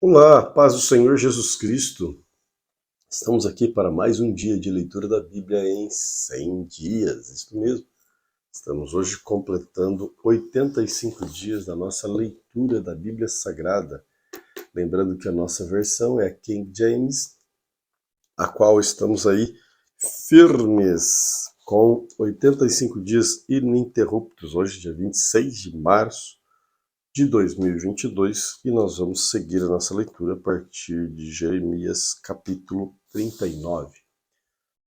Olá, paz do Senhor Jesus Cristo. Estamos aqui para mais um dia de leitura da Bíblia em 100 dias, isso mesmo. Estamos hoje completando 85 dias da nossa leitura da Bíblia Sagrada. Lembrando que a nossa versão é a King James, a qual estamos aí firmes com 85 dias ininterruptos. Hoje, dia 26 de março de 2022, e nós vamos seguir a nossa leitura a partir de Jeremias capítulo 39.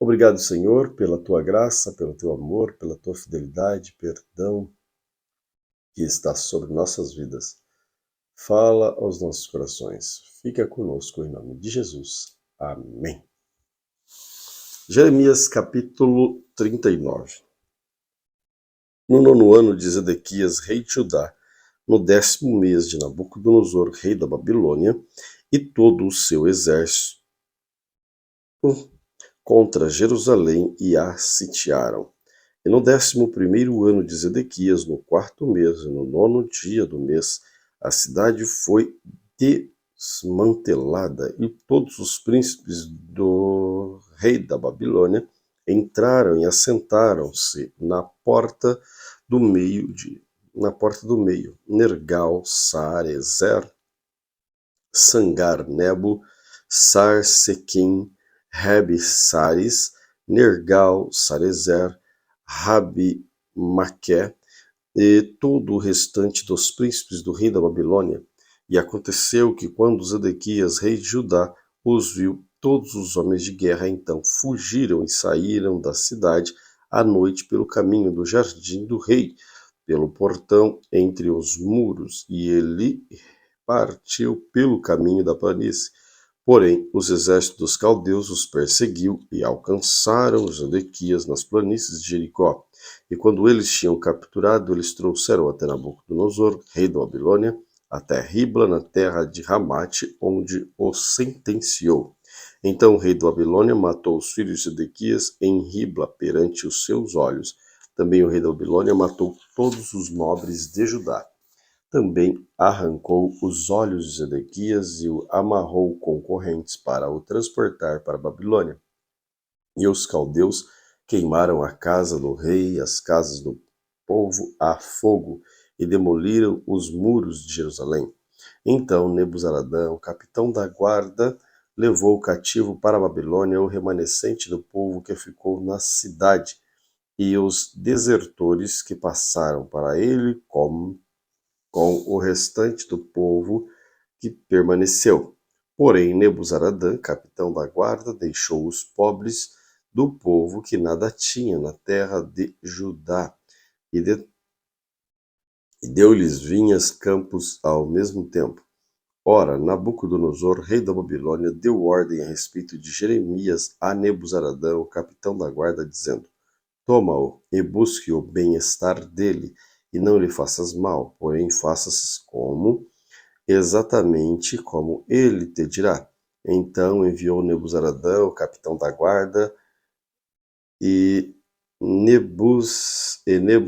Obrigado, Senhor, pela tua graça, pelo teu amor, pela tua fidelidade, perdão que está sobre nossas vidas. Fala aos nossos corações. Fica conosco em nome de Jesus. Amém. Jeremias capítulo 39. No 9º ano de Zedequias, rei de Judá, no 10º mês de Nabucodonosor, rei da Babilônia, e todo o seu exército contra Jerusalém e a sitiaram. E no 11º ano de Zedequias, no 4º mês e no 9º dia do mês, a cidade foi desmantelada e todos os príncipes do rei da Babilônia entraram e assentaram-se na porta do meio, Nergal-Sarezer, Sangar-Nebo, Sarsequim, Rebe-Sares, Nergal-Sarezer, Rabi-Maqué e todo o restante dos príncipes do rei da Babilônia. E aconteceu que quando Zedequias, rei de Judá, os viu, todos os homens de guerra então fugiram e saíram da cidade à noite pelo caminho do jardim do rei, pelo portão entre os muros, e ele partiu pelo caminho da planície. Porém, os exércitos dos caldeus os perseguiu e alcançaram Zedequias nas planícies de Jericó. E quando eles tinham capturado, eles trouxeram até Nabucodonosor, rei da Babilônia, até Ribla, na terra de Ramate, onde o sentenciou. Então o rei da Babilônia matou os filhos de Zedequias em Ribla, perante os seus olhos. Também o rei da Babilônia matou todos os nobres de Judá. Também arrancou os olhos de Zedequias e o amarrou com correntes para o transportar para a Babilônia. E os caldeus queimaram a casa do rei e as casas do povo a fogo e demoliram os muros de Jerusalém. Então Nebuzaradã, o capitão da guarda, levou cativo para a Babilônia o remanescente do povo que ficou na cidade e os desertores que passaram para ele com o restante do povo que permaneceu. Porém, Nebuzaradã, capitão da guarda, deixou os pobres do povo que nada tinha na terra de Judá, e deu-lhes vinhas, campos ao mesmo tempo. Ora, Nabucodonosor, rei da Babilônia, deu ordem a respeito de Jeremias a Nebuzaradã, o capitão da guarda, dizendo: Toma-o e busque o bem-estar dele, e não lhe faças mal, porém faças exatamente como ele te dirá. Então enviou Nebuzaradã, o capitão da guarda, e Nebuzasban,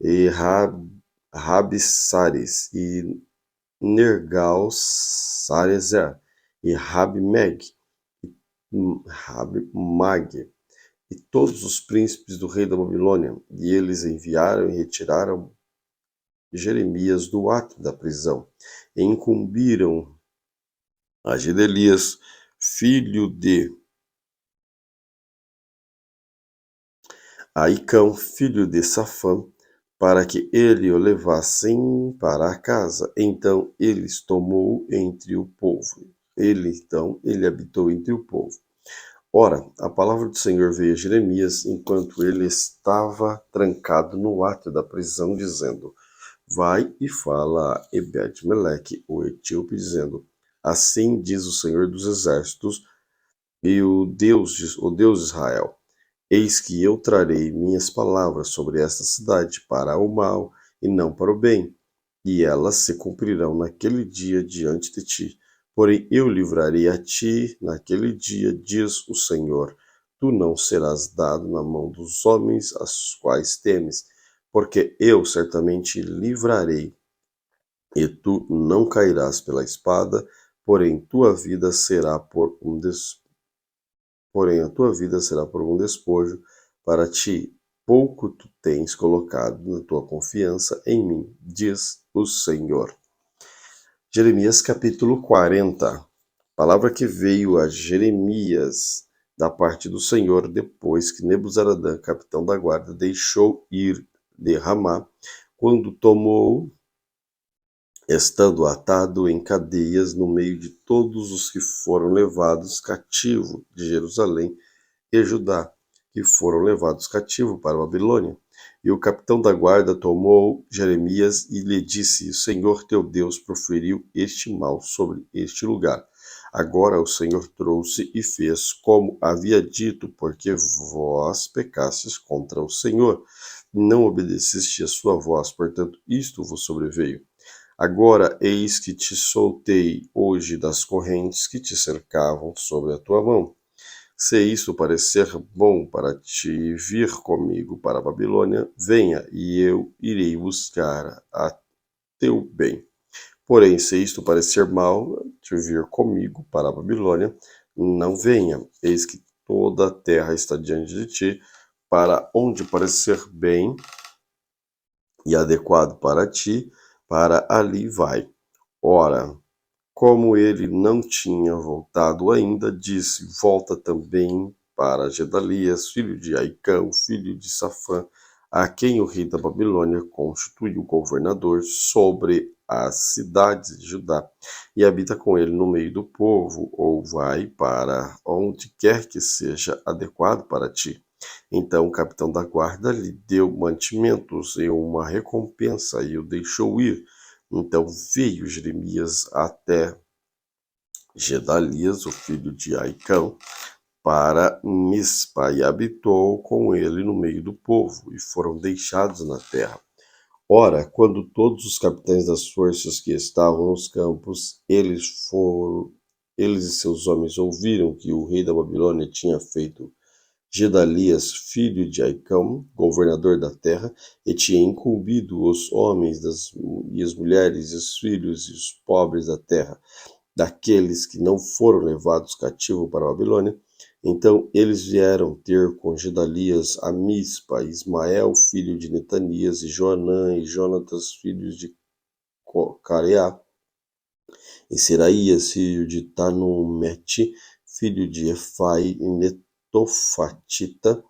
e Rabsares, e Nergal-Sarezer, e Rabmag, e todos os príncipes do rei da Babilônia, e eles enviaram e retiraram Jeremias do átrio da prisão, e incumbiram a Gedelias, filho de Aicão, filho de Safã, para que ele o levassem para a casa. Então eles tomou entre o povo. Ele habitou entre o povo. Ora, a palavra do Senhor veio a Jeremias enquanto ele estava trancado no átrio da prisão, dizendo: Vai e fala a Ebed-Meleque, o etíope, dizendo: Assim diz o Senhor dos Exércitos e o Deus de Israel: Eis que eu trarei minhas palavras sobre esta cidade para o mal e não para o bem, e elas se cumprirão naquele dia diante de ti. Porém eu livrarei a ti naquele dia, diz o Senhor. Tu não serás dado na mão dos homens aos quais temes, porque eu certamente livrarei e tu não cairás pela espada, porém tua vida será por um porém a tua vida será por um despojo para ti. Pouco tu tens colocado na tua confiança em mim, diz o Senhor. Jeremias capítulo 40. Palavra que veio a Jeremias da parte do Senhor depois que Nebuzaradã, capitão da guarda, deixou ir de Ramá, quando tomou, estando atado em cadeias no meio de todos os que foram levados cativo de Jerusalém e Judá, que foram levados cativo para a Babilônia. E o capitão da guarda tomou Jeremias e lhe disse: O Senhor teu Deus proferiu este mal sobre este lugar. Agora o Senhor trouxe e fez como havia dito, porque vós pecastes contra o Senhor, não obedeceste a sua voz, portanto isto vos sobreveio. Agora eis que te soltei hoje das correntes que te cercavam sobre a tua mão. Se isto parecer bom para ti vir comigo para a Babilônia, venha, e eu irei buscar a teu bem. Porém, se isto parecer mal te vir comigo para a Babilônia, não venha. Eis que toda a terra está diante de ti, para onde parecer bem e adequado para ti, para ali vai. Ora, como ele não tinha voltado ainda, disse: Volta também para Gedalias, filho de Aicão, filho de Safã, a quem o rei da Babilônia constituiu governador sobre as cidades de Judá, e habita com ele no meio do povo, ou vai para onde quer que seja adequado para ti. Então o capitão da guarda lhe deu mantimentos e uma recompensa e o deixou ir. Então veio Jeremias até Gedalias, o filho de Aicão, para Mispa, e habitou com ele no meio do povo, e foram deixados na terra. Ora, quando todos os capitães das forças que estavam nos campos, eles e seus homens ouviram que o rei da Babilônia tinha feito Gedalias, filho de Aicão, governador da terra, e tinha incumbido os homens e as mulheres, e os filhos e os pobres da terra, daqueles que não foram levados cativo para a Babilônia. Então eles vieram ter com Gedalias a Mispa, Ismael, filho de Netanias, e Joanã e Jonatas, filhos de Careá, e Seraías, filho de Tanumete, filho de Efai, e Netofatita,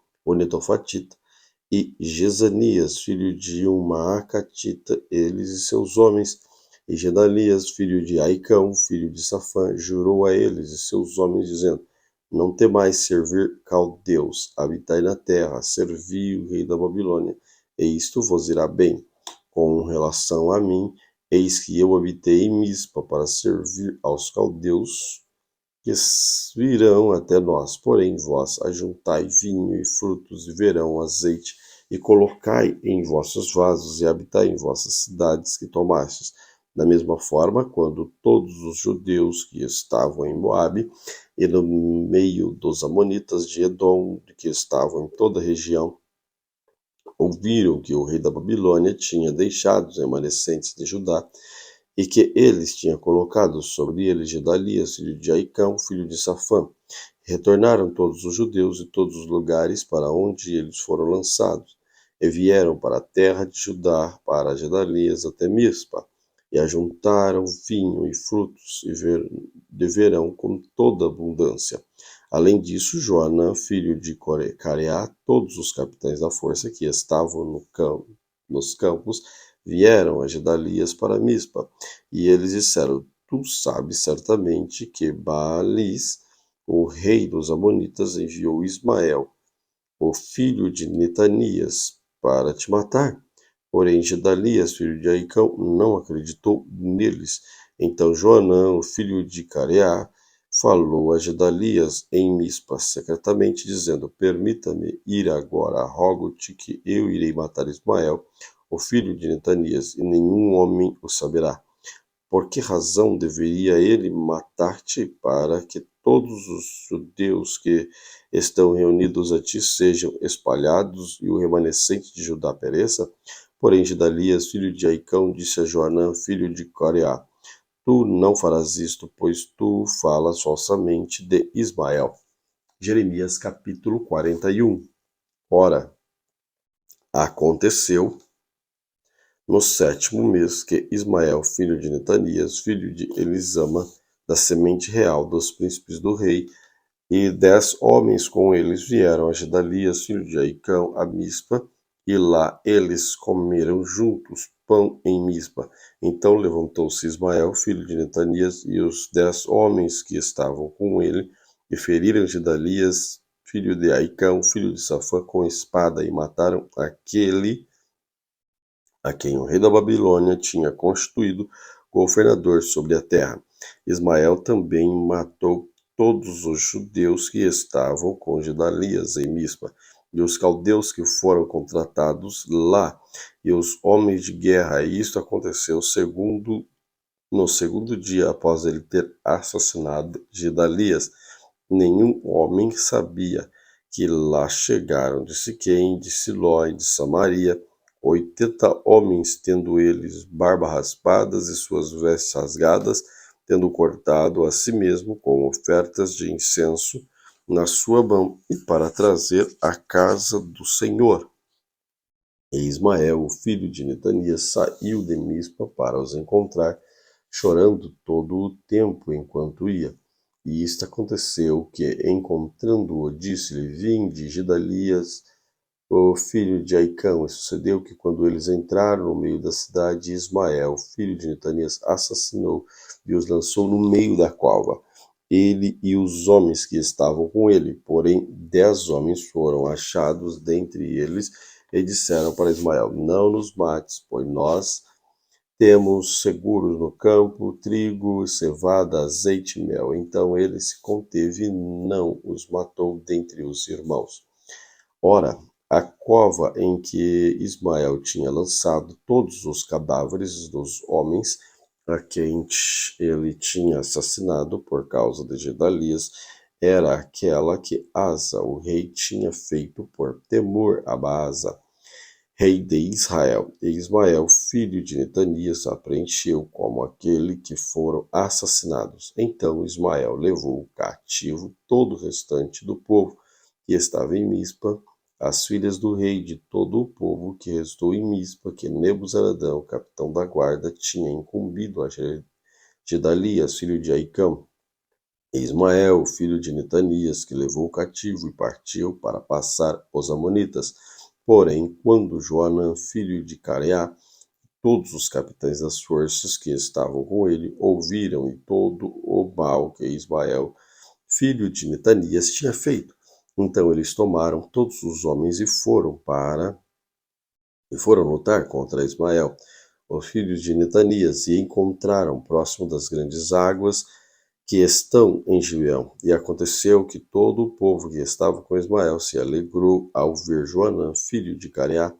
e Jezanias, filho de Maacatita, eles e seus homens. E Gedalias, filho de Aicão, filho de Safã, jurou a eles e seus homens, dizendo: Não temais servir caldeus, habitai na terra, servi o rei da Babilônia, e isto vos irá bem. Com relação a mim, eis que eu habitei em Mispa para servir aos caldeus, que virão até nós. Porém, vós ajuntai vinho e frutos, e verão, azeite, e colocai em vossos vasos, e habitai em vossas cidades que tomastes. Da mesma forma, quando todos os judeus que estavam em Moabe, e no meio dos amonitas de Edom, que estavam em toda a região, ouviram que o rei da Babilônia tinha deixado os remanescentes de Judá, e que eles tinham colocado sobre eles Gedalias, filho de Aicão, filho de Safã. Retornaram todos os judeus de todos os lugares para onde eles foram lançados, e vieram para a terra de Judá, para Gedalias até Mispa, e ajuntaram vinho e frutos de verão com toda abundância. Além disso, Joanã, filho de Careá, todos os capitães da força que estavam nos campos, vieram a Gedalias para Mispa, e eles disseram: Tu sabes certamente que Baalis, o rei dos Amonitas, enviou Ismael, o filho de Netanias, para te matar. Porém, Gedalias, filho de Aicão, não acreditou neles. Então Joanã, o filho de Careá, falou a Gedalias em Mispa secretamente, dizendo: Permita-me ir agora, rogo-te que eu irei matar Ismael, o filho de Netanias, e nenhum homem o saberá. Por que razão deveria ele matar-te, para que todos os judeus que estão reunidos a ti sejam espalhados e o remanescente de Judá pereça? Porém Gedalias, filho de Aicão, disse a Joanã, filho de Coreá: Tu não farás isto, pois tu falas falsamente de Ismael. Jeremias capítulo 41. Ora, aconteceu no 7º mês que Ismael, filho de Netanias, filho de Elisama, da semente real dos príncipes do rei, e 10 homens com eles vieram a Gedalias, filho de Aicão, a Mispa, e lá eles comeram juntos pão em Mispa. Então levantou-se Ismael, filho de Netanias, e os 10 homens que estavam com ele, e feriram Gedalias, filho de Aicão, filho de Safã, com espada, e mataram aquele a quem o rei da Babilônia tinha constituído governador sobre a terra. Ismael também matou todos os judeus que estavam com Gedalias em Mispa, e os caldeus que foram contratados lá, e os homens de guerra. E isto aconteceu no segundo dia após ele ter assassinado Gedalias. Nenhum homem sabia que lá chegaram de Siquém, de Siló e de Samaria 80 homens, tendo eles barba raspadas e suas vestes rasgadas, tendo cortado a si mesmo com ofertas de incenso na sua mão, e para trazer à casa do Senhor. E Ismael, o filho de Netanias, saiu de Mispa para os encontrar, chorando todo o tempo enquanto ia. E isto aconteceu que, encontrando-o, disse-lhe: Vinde, Gedalias, o filho de Aicão. E sucedeu que, quando eles entraram no meio da cidade, Ismael, filho de Netanias, assassinou e os lançou no meio da cova, ele e os homens que estavam com ele. Porém 10 homens foram achados dentre eles e disseram para Ismael: Não nos mates, pois nós temos seguros no campo trigo, cevada, azeite e mel. Então ele se conteve e não os matou dentre os irmãos. Ora, a cova em que Ismael tinha lançado todos os cadáveres dos homens a quem ele tinha assassinado por causa de Gedalias era aquela que Asa, o rei, tinha feito por temor a Baasa, rei de Israel. E Ismael, filho de Netanias, a preencheu como aquele que foram assassinados. Então Ismael levou cativo todo o restante do povo que estava em Mispa, as filhas do rei, de todo o povo que restou em Mispa, que Nebuzaradão, capitão da guarda, tinha incumbido a Gedalias, filho de Aicão. E Ismael, filho de Netanias, que levou o cativo e partiu para passar os amonitas. Porém, quando Joanã, filho de Careá, todos os capitães das forças que estavam com ele ouviram e todo o mal que Ismael, filho de Netanias, tinha feito, então eles tomaram todos os homens e foram lutar contra Ismael, os filhos de Netanias, e encontraram próximo das grandes águas que estão em Gibeão. E aconteceu que todo o povo que estava com Ismael se alegrou ao ver Joanã, filho de Careá,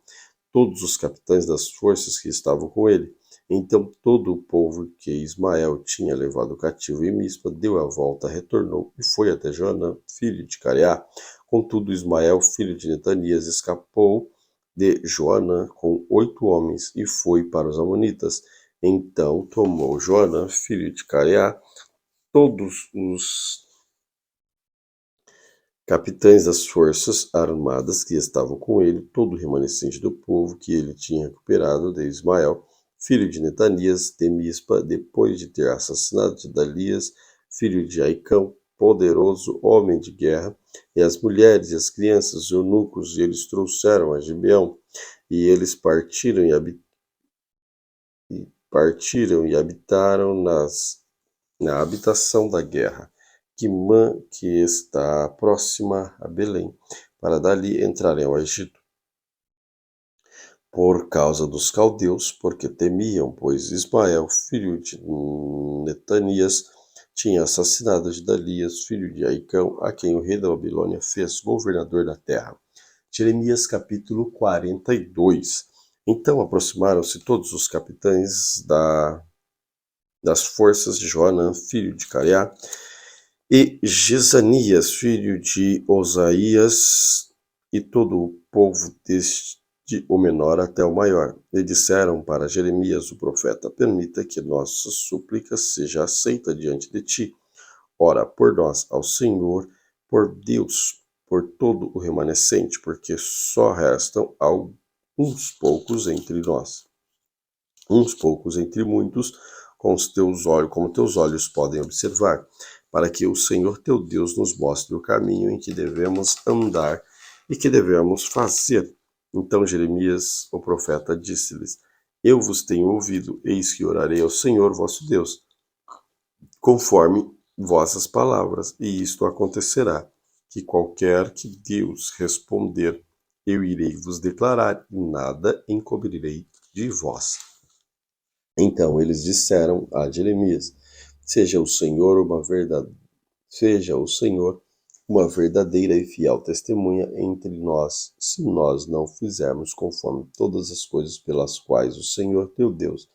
todos os capitães das forças que estavam com ele. Então todo o povo que Ismael tinha levado cativo em Mispa deu a volta, retornou e foi até Joanã, filho de Careá. Contudo, Ismael, filho de Netanias, escapou de Joanã com 8 homens e foi para os amonitas. Então tomou Joanã, filho de Careá, todos os capitães das forças armadas que estavam com ele, todo o remanescente do povo que ele tinha recuperado de Ismael, filho de Netanias, de Mispa, depois de ter assassinado Gedalias, filho de Aicão, poderoso homem de guerra, e as mulheres e as crianças, os eunucos, e eles trouxeram a Gibeão, e eles partiram e habitaram na habitação da guerra, que está próxima a Belém, para dali entrarem ao Egito. Por causa dos caldeus, porque temiam, pois Ismael, filho de Netanias, tinha assassinado Gedalias, filho de Aicão, a quem o rei da Babilônia fez governador da terra. Jeremias capítulo 42. Então aproximaram-se todos os capitães das forças de Joanã, filho de Careá, e Jezanias, filho de Osaías, e todo o povo de o menor até o maior. E disseram para Jeremias, o profeta: permita que nossa súplica seja aceita diante de ti. Ora por nós ao Senhor, por Deus, por todo o remanescente, porque só restam uns poucos entre nós, uns poucos entre muitos, com os teus olhos, como teus olhos podem observar, para que o Senhor teu Deus nos mostre o caminho em que devemos andar e que devemos fazer. Então Jeremias, o profeta, disse-lhes: eu vos tenho ouvido, eis que orarei ao Senhor vosso Deus, conforme vossas palavras, e isto acontecerá, que qualquer que Deus responder, eu irei vos declarar, e nada encobrirei de vós. Então eles disseram a Jeremias: seja o Senhor uma verdadeira e fiel testemunha entre nós, se nós não fizermos conforme todas as coisas pelas quais o Senhor teu Deus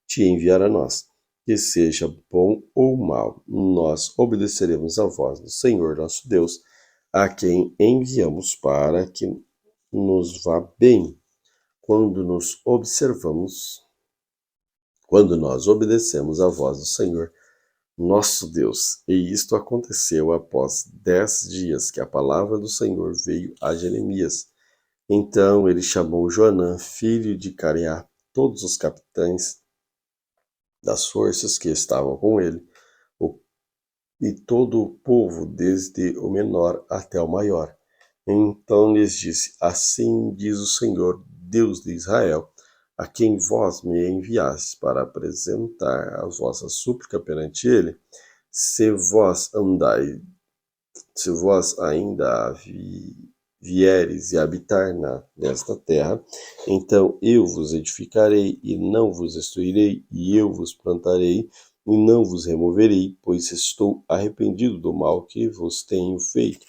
te enviar a nós, que seja bom ou mal, nós obedeceremos a voz do Senhor nosso Deus, a quem enviamos para que nos vá bem, quando nós obedecemos a voz do Senhor nosso Deus. E isto aconteceu após 10 dias que a palavra do Senhor veio a Jeremias. Então ele chamou Joanã, filho de Careá, todos os capitães das forças que estavam com ele, e todo o povo, desde o menor até o maior. Então lhes disse: assim diz o Senhor, Deus de Israel, a quem vós me enviastes para apresentar a vossa súplica perante ele, se vós ainda vieres e habitar nesta terra, então eu vos edificarei e não vos destruirei, e eu vos plantarei e não vos removerei, pois estou arrependido do mal que vos tenho feito.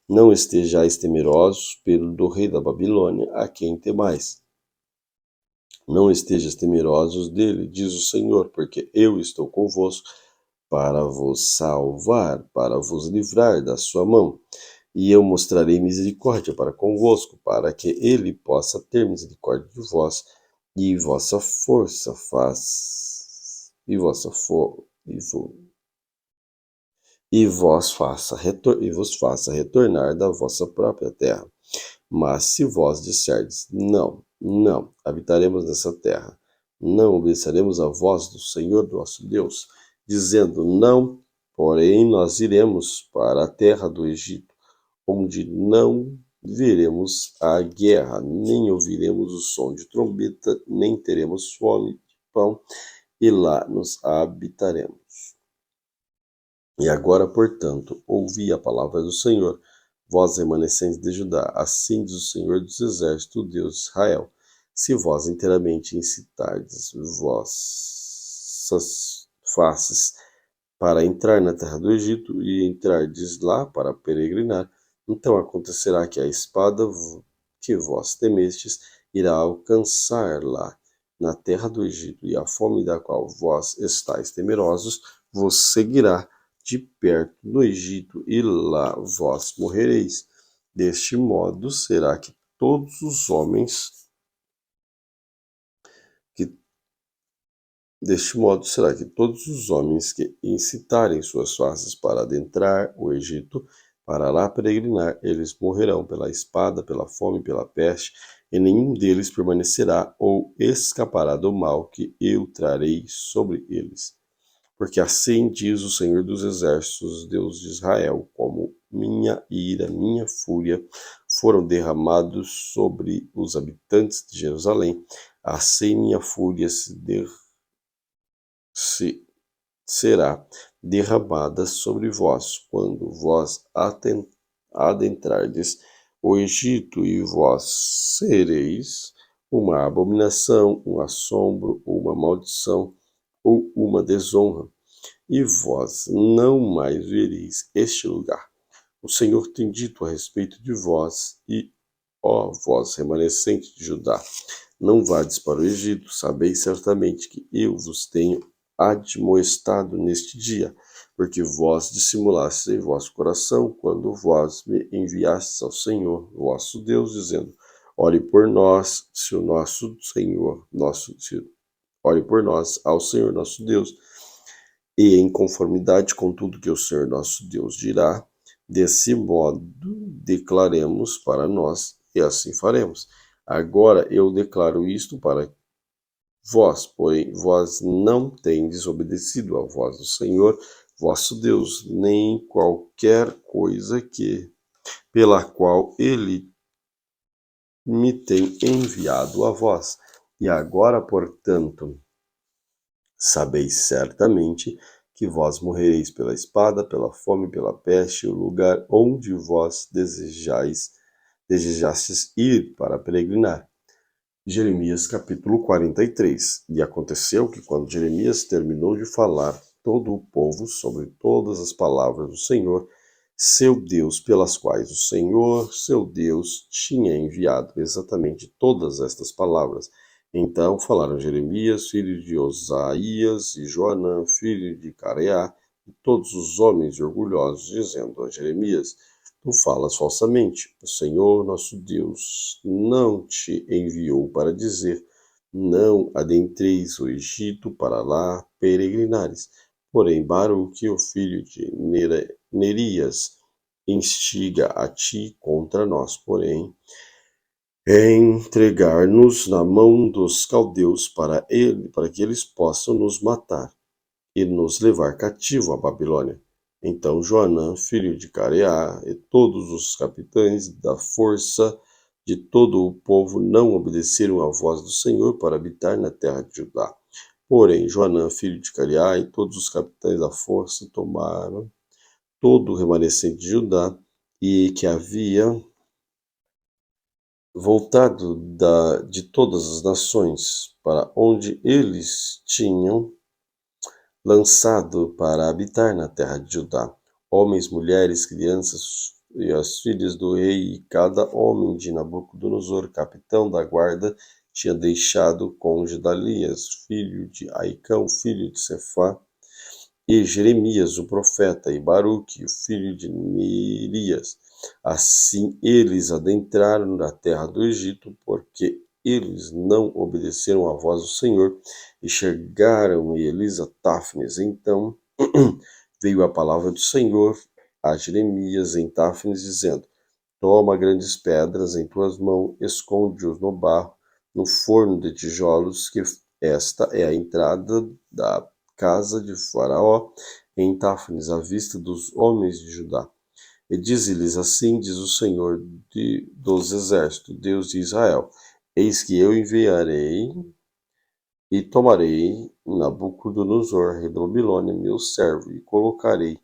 Não estejais temerosos do rei da Babilônia, a quem temais. Não estejas temerosos dele, diz o Senhor, porque eu estou convosco para vos salvar, para vos livrar da sua mão. E eu mostrarei misericórdia para convosco, para que ele possa ter misericórdia de vós, e vossa força vos faça retornar da vossa própria terra. Mas se vós disserdes: não, não habitaremos nessa terra, não obedeceremos a voz do Senhor nosso Deus, dizendo: não, porém nós iremos para a terra do Egito, onde não veremos a guerra, nem ouviremos o som de trombeta, nem teremos fome de pão, e lá nos habitaremos. E agora, portanto, ouvi a palavra do Senhor, vós remanescentes de Judá, assim diz o Senhor dos Exércitos, Deus de Israel: se vós inteiramente incitardes vossas faces para entrar na terra do Egito e entrardes lá para peregrinar, então acontecerá que a espada que vós temestes irá alcançar lá na terra do Egito, e a fome da qual vós estáis temerosos vos seguirá de perto do Egito, e lá vós morrereis. Deste modo será que todos os homens que incitarem suas faces para adentrar o Egito, para lá peregrinar, eles morrerão pela espada, pela fome, pela peste, e nenhum deles permanecerá ou escapará do mal que eu trarei sobre eles. Porque assim diz o Senhor dos Exércitos, Deus de Israel: como minha ira, minha fúria foram derramados sobre os habitantes de Jerusalém, assim minha fúria será derramada sobre vós, quando vós adentrardes o Egito, e vós sereis uma abominação, um assombro, uma maldição ou uma desonra, e vós não mais vereis este lugar. O Senhor tem dito a respeito de vós, e, ó vós remanescente de Judá, não vades para o Egito, sabeis certamente que eu vos tenho admoestado neste dia, porque vós dissimulastes em vosso coração, quando vós me enviastes ao Senhor vosso Deus, dizendo: Ore por nós, se o nosso Senhor, ore por nós ao Senhor nosso Deus, e em conformidade com tudo que o Senhor nosso Deus dirá, desse modo declaremos para nós, e assim faremos. Agora eu declaro isto para vós, porém vós não tendes obedecido à voz do Senhor vosso Deus, nem qualquer coisa pela qual ele me tem enviado a vós. E agora, portanto, sabeis certamente que vós morrereis pela espada, pela fome, pela peste, o lugar onde vós desejastes ir para peregrinar. Jeremias capítulo 43. E aconteceu que quando Jeremias terminou de falar todo o povo sobre todas as palavras do Senhor, seu Deus, pelas quais o Senhor, seu Deus, tinha enviado exatamente todas estas palavras. Então falaram Jeremias, filho de Osaías, e Joanã, filho de Careá, e todos os homens orgulhosos, dizendo a Jeremias: Tu falas falsamente. O Senhor nosso Deus não te enviou para dizer: Não adentreis o Egito para lá peregrinares. Porém, Baruque, o filho de Nerias, instiga a ti contra nós, porém, entregar-nos na mão dos caldeus para que eles possam nos matar e nos levar cativo à Babilônia. Então Joanã, filho de Careá, e todos os capitães da força de todo o povo não obedeceram à voz do Senhor para habitar na terra de Judá. Porém, Joanã, filho de Careá, e todos os capitães da força tomaram todo o remanescente de Judá e que havia voltado de todas as nações para onde eles tinham lançado para habitar na terra de Judá, homens, mulheres, crianças e as filhas do rei, e cada homem de Nabucodonosor, capitão da guarda, tinha deixado com Gedalias, filho de Aicão, filho de Cefá, e Jeremias, o profeta, e Baruque, o filho de Nerias. Assim eles adentraram na terra do Egito, porque eles não obedeceram à voz do Senhor, e chegaram eles a Táfnis. Então veio a palavra do Senhor a Jeremias em Táfnis, dizendo: Toma grandes pedras em tuas mãos, esconde-os no barro, no forno de tijolos, que esta é a entrada da casa de Faraó, em Táfnis, à vista dos homens de Judá. E dize-lhes: Assim diz o Senhor dos exércitos, Deus de Israel: Eis que eu enviarei e tomarei Nabucodonosor, rei da Babilônia, meu servo, e colocarei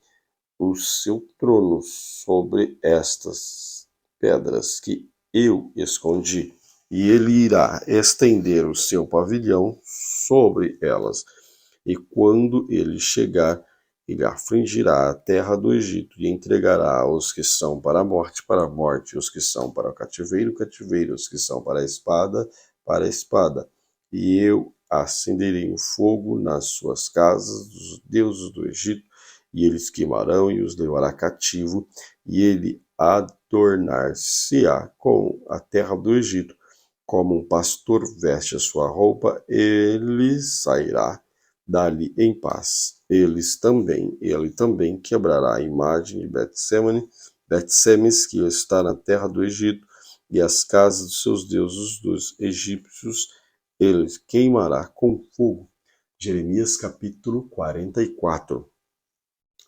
o seu trono sobre estas pedras que eu escondi, e ele irá estender o seu pavilhão sobre elas. E quando ele chegar, ele afligirá a terra do Egito e entregará os que são para a morte, os que são para o cativeiro, os que são para a espada. E eu acenderei um fogo nas suas casas, dos deuses do Egito, e eles queimarão e os levará cativo, e ele adornar-se-á com a terra do Egito, como um pastor veste a sua roupa, ele sairá dali em paz. Ele também quebrará a imagem de Bet-Semes, que está na terra do Egito, e as casas dos seus deuses dos egípcios, ele queimará com fogo. Jeremias capítulo 44.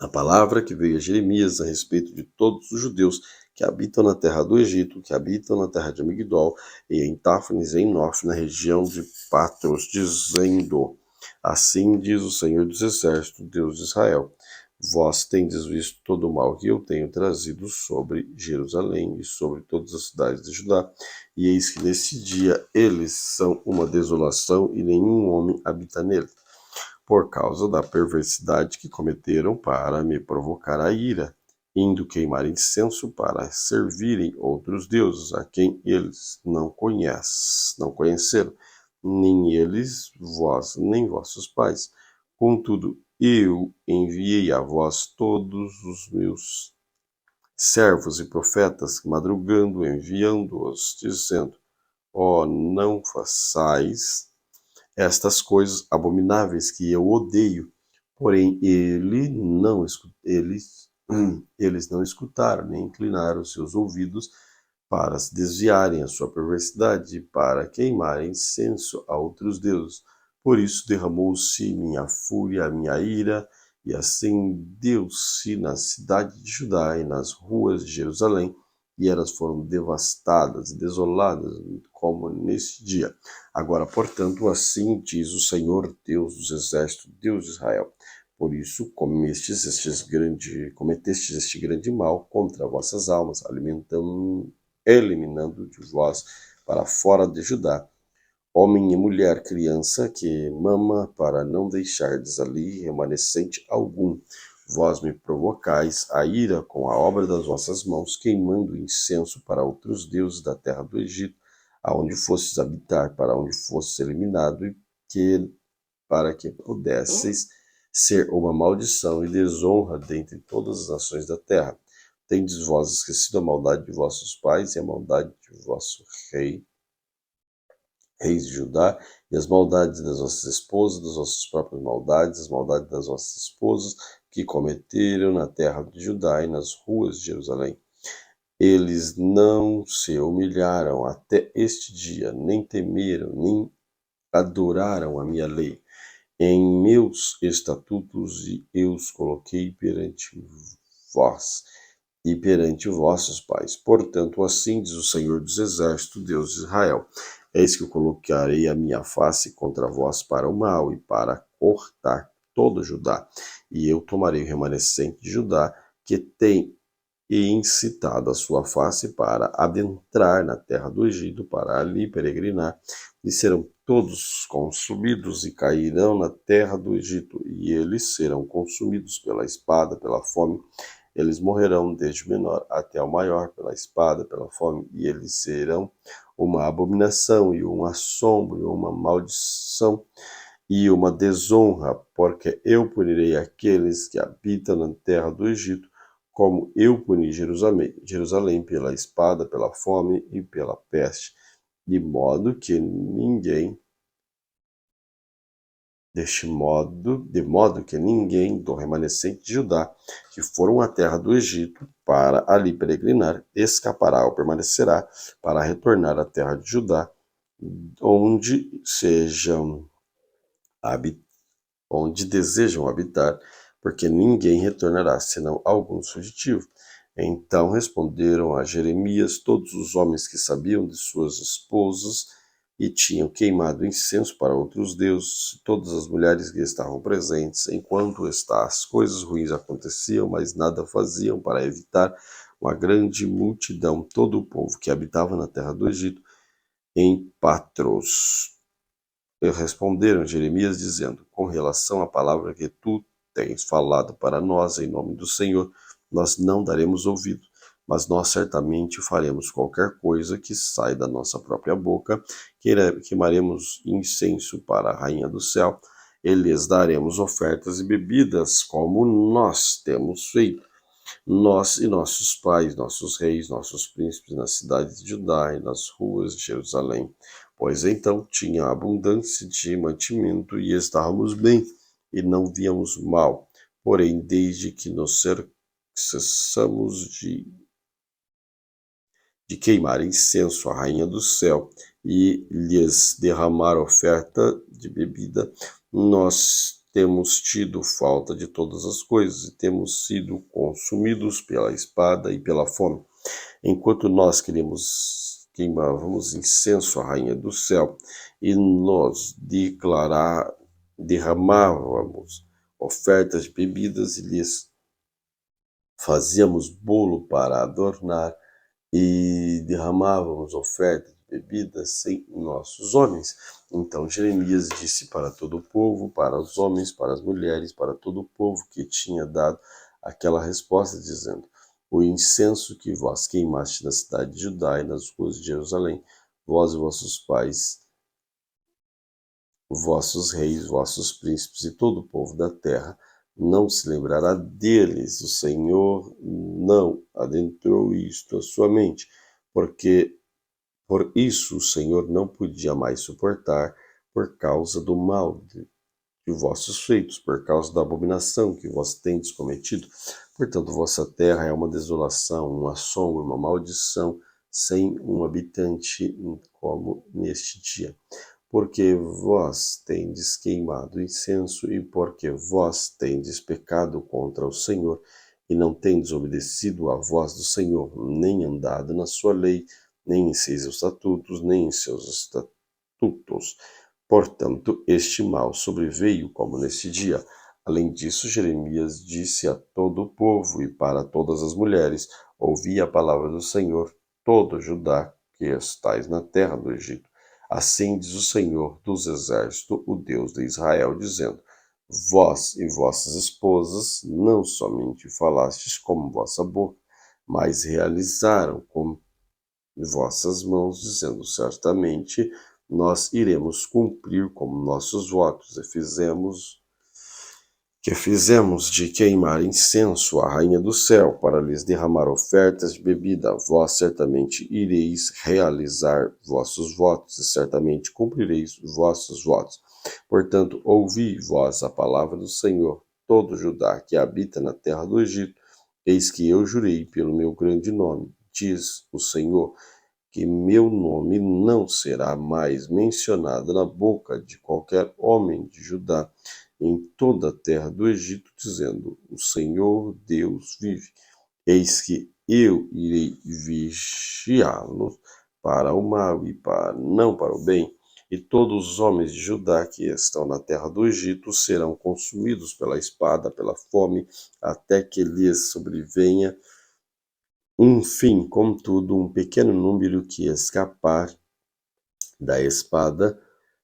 A palavra que veio a Jeremias a respeito de todos os judeus que habitam na terra do Egito, que habitam na terra de Migdol, e em Táfnis e em Nof, na região de Patros, dizendo: Assim diz o Senhor dos Exércitos, Deus de Israel: Vós tendes visto todo o mal que eu tenho trazido sobre Jerusalém e sobre todas as cidades de Judá, e eis que nesse dia eles são uma desolação e nenhum homem habita nele, por causa da perversidade que cometeram para me provocar a ira, indo queimar incenso para servirem outros deuses, a quem eles não conheceram, nem eles, vós, nem vossos pais. Contudo, eu enviei a vós todos os meus servos e profetas, madrugando, enviando-os, dizendo: Ó, não façais estas coisas abomináveis que eu odeio. Porém, eles não escutaram, nem inclinaram seus ouvidos para se desviarem a sua perversidade, para queimarem incenso a outros deuses. Por isso derramou-se minha fúria, minha ira, e acendeu-se na cidade de Judá e nas ruas de Jerusalém, e elas foram devastadas e desoladas, como neste dia. Agora, portanto, assim diz o Senhor, Deus dos exércitos, Deus de Israel: por isso cometestes este grande mal contra vossas almas, eliminando de vós para fora de Judá homem e mulher, criança que mama, para não deixardes ali remanescente algum. Vós me provocais a ira com a obra das vossas mãos, queimando incenso para outros deuses da terra do Egito, aonde fostes habitar, para onde fostes eliminado, para que pudesseis ser uma maldição e desonra dentre todas as nações da terra. Tendes vós esquecido a maldade de vossos pais e a maldade de vosso reis de Judá, e as maldades das vossas esposas, das vossas próprias maldades, as maldades das vossas esposas, que cometeram na terra de Judá e nas ruas de Jerusalém. Eles não se humilharam até este dia, nem temeram, nem adoraram a minha lei. Em meus estatutos eu os coloquei perante vós e perante vossos pais. Portanto, assim diz o Senhor dos Exércitos, Deus de Israel: eis que eu colocarei a minha face contra vós para o mal e para cortar todo Judá. E eu tomarei o remanescente de Judá, que tem incitado a sua face para adentrar na terra do Egito, para ali peregrinar, e serão todos consumidos e cairão na terra do Egito, e eles serão consumidos pela espada, pela fome. Eles morrerão desde o menor até o maior, pela espada, pela fome, e eles serão uma abominação e um assombro e uma maldição e uma desonra, porque eu punirei aqueles que habitam na terra do Egito, como eu puni Jerusalém pela espada, pela fome e pela peste, de modo que ninguém do remanescente de Judá, que foram à terra do Egito para ali peregrinar, escapará ou permanecerá para retornar à terra de Judá, onde desejam habitar, porque ninguém retornará, senão alguns fugitivos. Então responderam a Jeremias todos os homens que sabiam de suas esposas e tinham queimado incenso para outros deuses, todas as mulheres que estavam presentes, enquanto as coisas ruins aconteciam, mas nada faziam para evitar uma grande multidão, todo o povo que habitava na terra do Egito, em Patros. E responderam Jeremias, dizendo: com relação à palavra que tu tens falado para nós em nome do Senhor, nós não daremos ouvido, mas nós certamente faremos qualquer coisa que sai da nossa própria boca, queimaremos incenso para a rainha do céu, e lhes daremos ofertas e bebidas, como nós temos feito, nós e nossos pais, nossos reis, nossos príncipes nas cidades de Judá e nas ruas de Jerusalém, pois então tinha abundância de mantimento e estávamos bem e não víamos mal. Porém, desde que nos cessamos de queimar incenso à rainha do céu e lhes derramar oferta de bebida, nós temos tido falta de todas as coisas e temos sido consumidos pela espada e pela fome. Enquanto nós queimávamos incenso à rainha do céu e nós derramávamos ofertas de bebidas e lhes fazíamos bolo para adornar, e derramávamos ofertas de bebidas sem nossos homens. Então Jeremias disse para todo o povo, para os homens, para as mulheres, para todo o povo que tinha dado aquela resposta, dizendo: o incenso que vós queimaste na cidade de Judá e nas ruas de Jerusalém, vós e vossos pais, vossos reis, vossos príncipes e todo o povo da terra, não se lembrará deles. O Senhor não adentrou isto à sua mente, porque Por isso o Senhor não podia mais suportar por causa do mal de vossos feitos, por causa da abominação que vós tendes cometido. Portanto, vossa terra é uma desolação, um assombro, uma maldição, sem um habitante como neste dia. Porque vós tendes queimado incenso e porque vós tendes pecado contra o Senhor e não tendes obedecido à voz do Senhor, nem andado na sua lei, nem em seus estatutos, nem em seus estatutos. Portanto, este mal sobreveio como neste dia. Além disso, Jeremias disse a todo o povo e para todas as mulheres: ouvi a palavra do Senhor, todo Judá que estais na terra do Egito. Assim diz o Senhor dos exércitos, o Deus de Israel, dizendo: vós e vossas esposas não somente falastes com vossa boca, mas realizaram com vossas mãos, dizendo: certamente nós iremos cumprir como nossos votos, e fizemos de queimar incenso à rainha do céu, para lhes derramar ofertas de bebida. Vós certamente ireis realizar vossos votos, e certamente cumprireis vossos votos. Portanto, ouvi vós a palavra do Senhor, todo Judá que habita na terra do Egito. Eis que eu jurei pelo meu grande nome, diz o Senhor, que meu nome não será mais mencionado na boca de qualquer homem de Judá em toda a terra do Egito, dizendo: o Senhor Deus vive. Eis que eu irei vigiá-los para o mal e não para o bem, e todos os homens de Judá que estão na terra do Egito serão consumidos pela espada, pela fome, até que lhes sobrevenha um fim. Contudo, um pequeno número que escapar da espada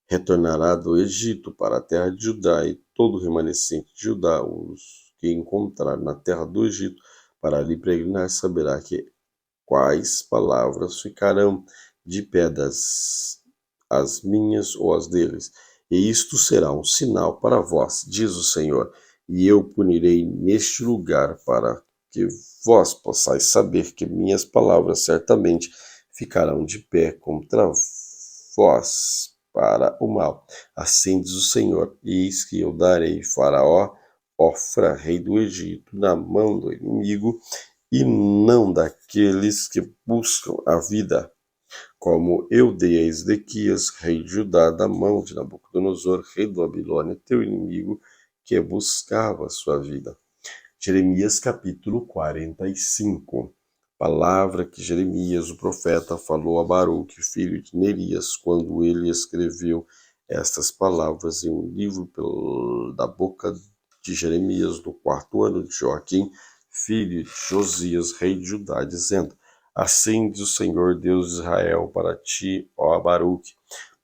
retornará do Egito para a terra de Judá, e todo o remanescente de Judá, os que encontrar na terra do Egito, para lhe peregrinar, saberá que quais palavras ficarão de pé as minhas ou as deles. E isto será um sinal para vós, diz o Senhor, e eu punirei neste lugar para que vós possais saber que minhas palavras certamente ficarão de pé contra vós para o mal. Assim diz o Senhor: eis que eu darei Faraó, Ofra, rei do Egito, na mão do inimigo, e não daqueles que buscam a vida, como eu dei a Ezequias, rei de Judá, da mão de Nabucodonosor, rei da Babilônia, teu inimigo, que buscava a sua vida. Jeremias capítulo 45. Palavra que Jeremias, o profeta, falou a Baruque, filho de Nerias, quando ele escreveu estas palavras em um livro da boca de Jeremias, no 4º ano de Joaquim, filho de Josias, rei de Judá, dizendo: assim diz o Senhor Deus de Israel para ti, ó Baruque.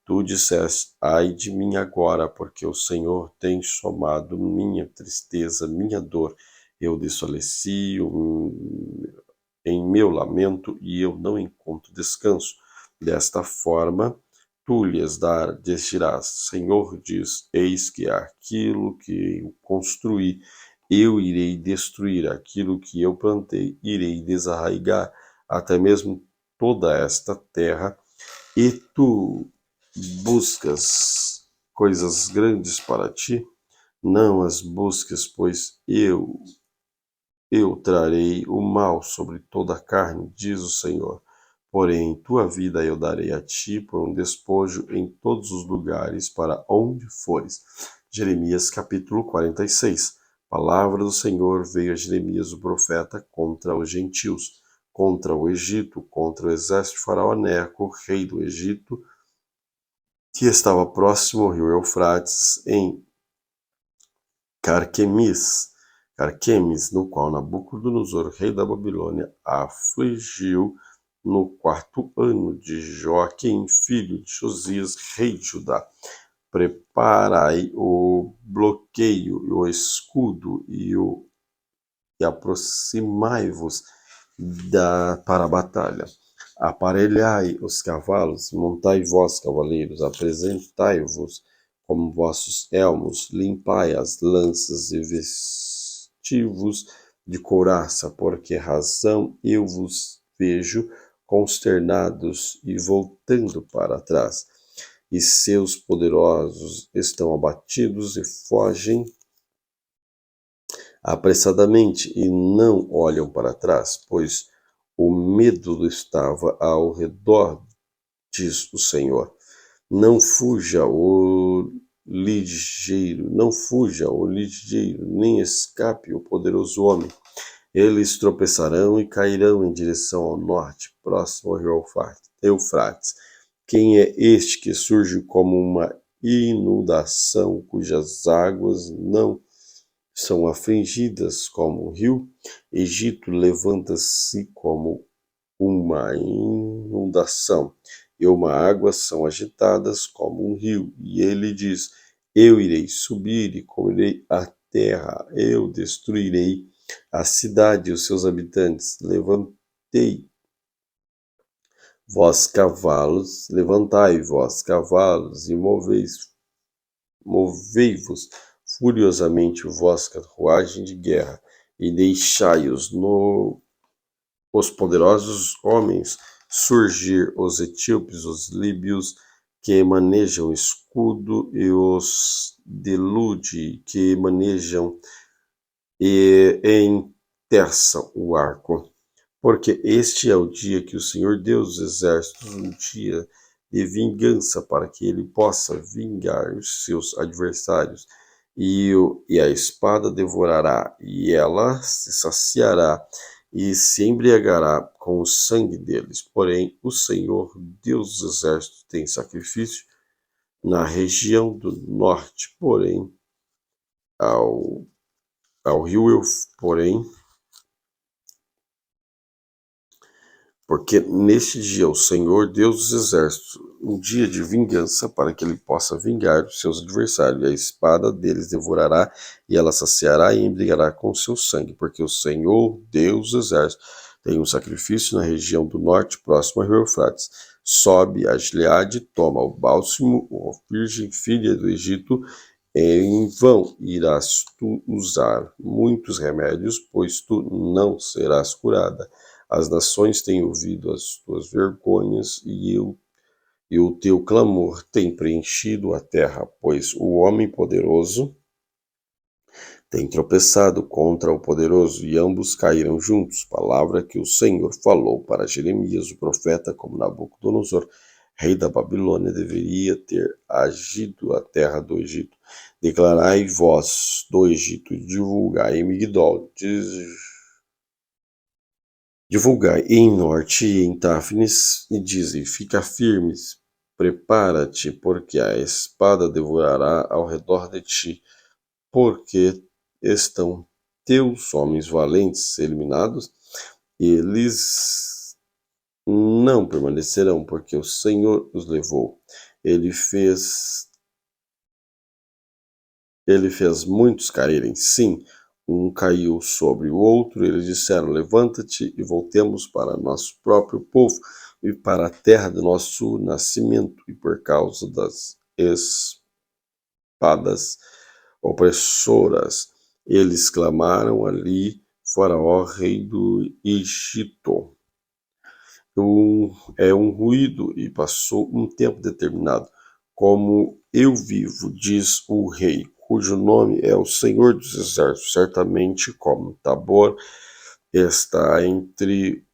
Tu disseste: ai de mim agora, porque o Senhor tem somado minha tristeza, minha dor. Eu desfaleci em meu lamento, e eu não encontro descanso. Desta forma, tu lhes dirás: Senhor diz, eis que aquilo que eu construí, eu irei destruir, aquilo que eu plantei, irei desarraigar, até mesmo toda esta terra, e tu buscas coisas grandes para ti? Não as busques, pois eu trarei o mal sobre toda a carne, diz o Senhor. Porém, tua vida eu darei a ti por um despojo em todos os lugares para onde fores. Jeremias capítulo 46. Palavra do Senhor veio a Jeremias o profeta contra os gentios, contra o Egito, contra o exército de Faraó Neco, rei do Egito, que estava próximo ao rio Eufrates, em Carquemis, no qual Nabucodonosor, rei da Babilônia, afligiu no 4º ano de Joaquim, filho de Josias, rei de Judá. Preparai o bloqueio, o escudo e aproximai-vos para a batalha. Aparelhai os cavalos, montai vós, cavaleiros, apresentai-vos como vossos elmos, limpai as lanças e vestivos de couraça, porque razão eu vos vejo consternados e voltando para trás, e seus poderosos estão abatidos e fogem apressadamente e não olham para trás, pois o medo estava ao redor, diz o Senhor. Não fuja o ligeiro, nem escape o poderoso homem. Eles tropeçarão e cairão em direção ao norte, próximo ao rio Eufrates. Quem é este que surge como uma inundação, cujas águas não são afligidas como um rio? Egito levanta-se como uma inundação, e uma água são agitadas como um rio. E ele diz: eu irei subir e comerei a terra, eu destruirei a cidade e os seus habitantes. Levantai vós cavalos, e movei-vos furiosamente vossa carruagem de guerra, e deixai-os os poderosos homens surgir, os etíopes, os líbios, que manejam escudo, e os de Lude, que manejam e enterçam o arco. Porque este é o dia que o Senhor Deus dos Exércitos, um dia de vingança, para que ele possa vingar os seus adversários. E a espada devorará, e ela se saciará, e se embriagará com o sangue deles. Porém, o Senhor Deus dos Exércitos tem sacrifício na região do norte, porém, ao rio porém, porque neste dia o Senhor Deus dos Exércitos, um dia de vingança, para que ele possa vingar os seus adversários, e a espada deles devorará, e ela saciará e embriagará com o seu sangue, porque o Senhor Deus dos Exércitos tem um sacrifício na região do norte, próximo ao rio Eufrates. Sobe a Gileade, toma o bálsamo, ó virgem filha do Egito. Em vão irás tu usar muitos remédios, pois tu não serás curada. As nações têm ouvido as tuas vergonhas, e o teu clamor tem preenchido a terra, pois o homem poderoso tem tropeçado contra o poderoso, e ambos caíram juntos. Palavra que o Senhor falou para Jeremias, o profeta, como Nabucodonosor, rei da Babilônia, deveria ter agido a terra do Egito. Declarai vós do Egito, divulgai em Migdol, divulgai em norte e em Táfnis, e dizem: fica firmes, prepara-te, porque a espada devorará ao redor de ti, porque estão teus homens valentes eliminados, eles não permanecerão, porque o Senhor os levou. Ele fez muitos caírem, sim, um caiu sobre o outro. Eles disseram: levanta-te e voltemos para nosso próprio povo e para a terra do nosso nascimento. E por causa das espadas opressoras, eles clamaram ali: Faraó, rei do Egito. É um ruído, e passou um tempo determinado. Como eu vivo, diz o rei, cujo nome é o Senhor dos Exércitos, certamente como Tabor está entre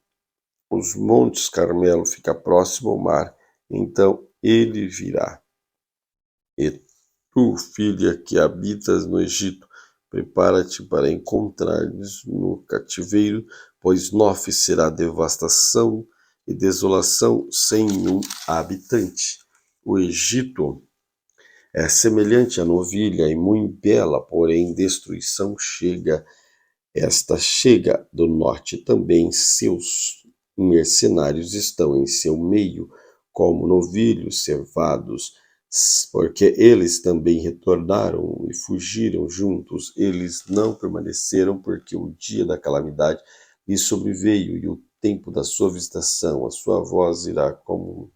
os montes, Carmelo fica próximo ao mar, então ele virá. E tu, filha que habitas no Egito, prepara-te para encontrar-nos no cativeiro, pois Nof será devastação e desolação sem um habitante. O Egito é semelhante à novilha e muito bela, porém destruição chega. Esta chega do norte também, seus mercenários estão em seu meio, como novilhos cevados, porque eles também retornaram e fugiram juntos. Eles não permaneceram, porque o dia da calamidade lhes sobreveio, e o tempo da sua visitação. A sua voz irá como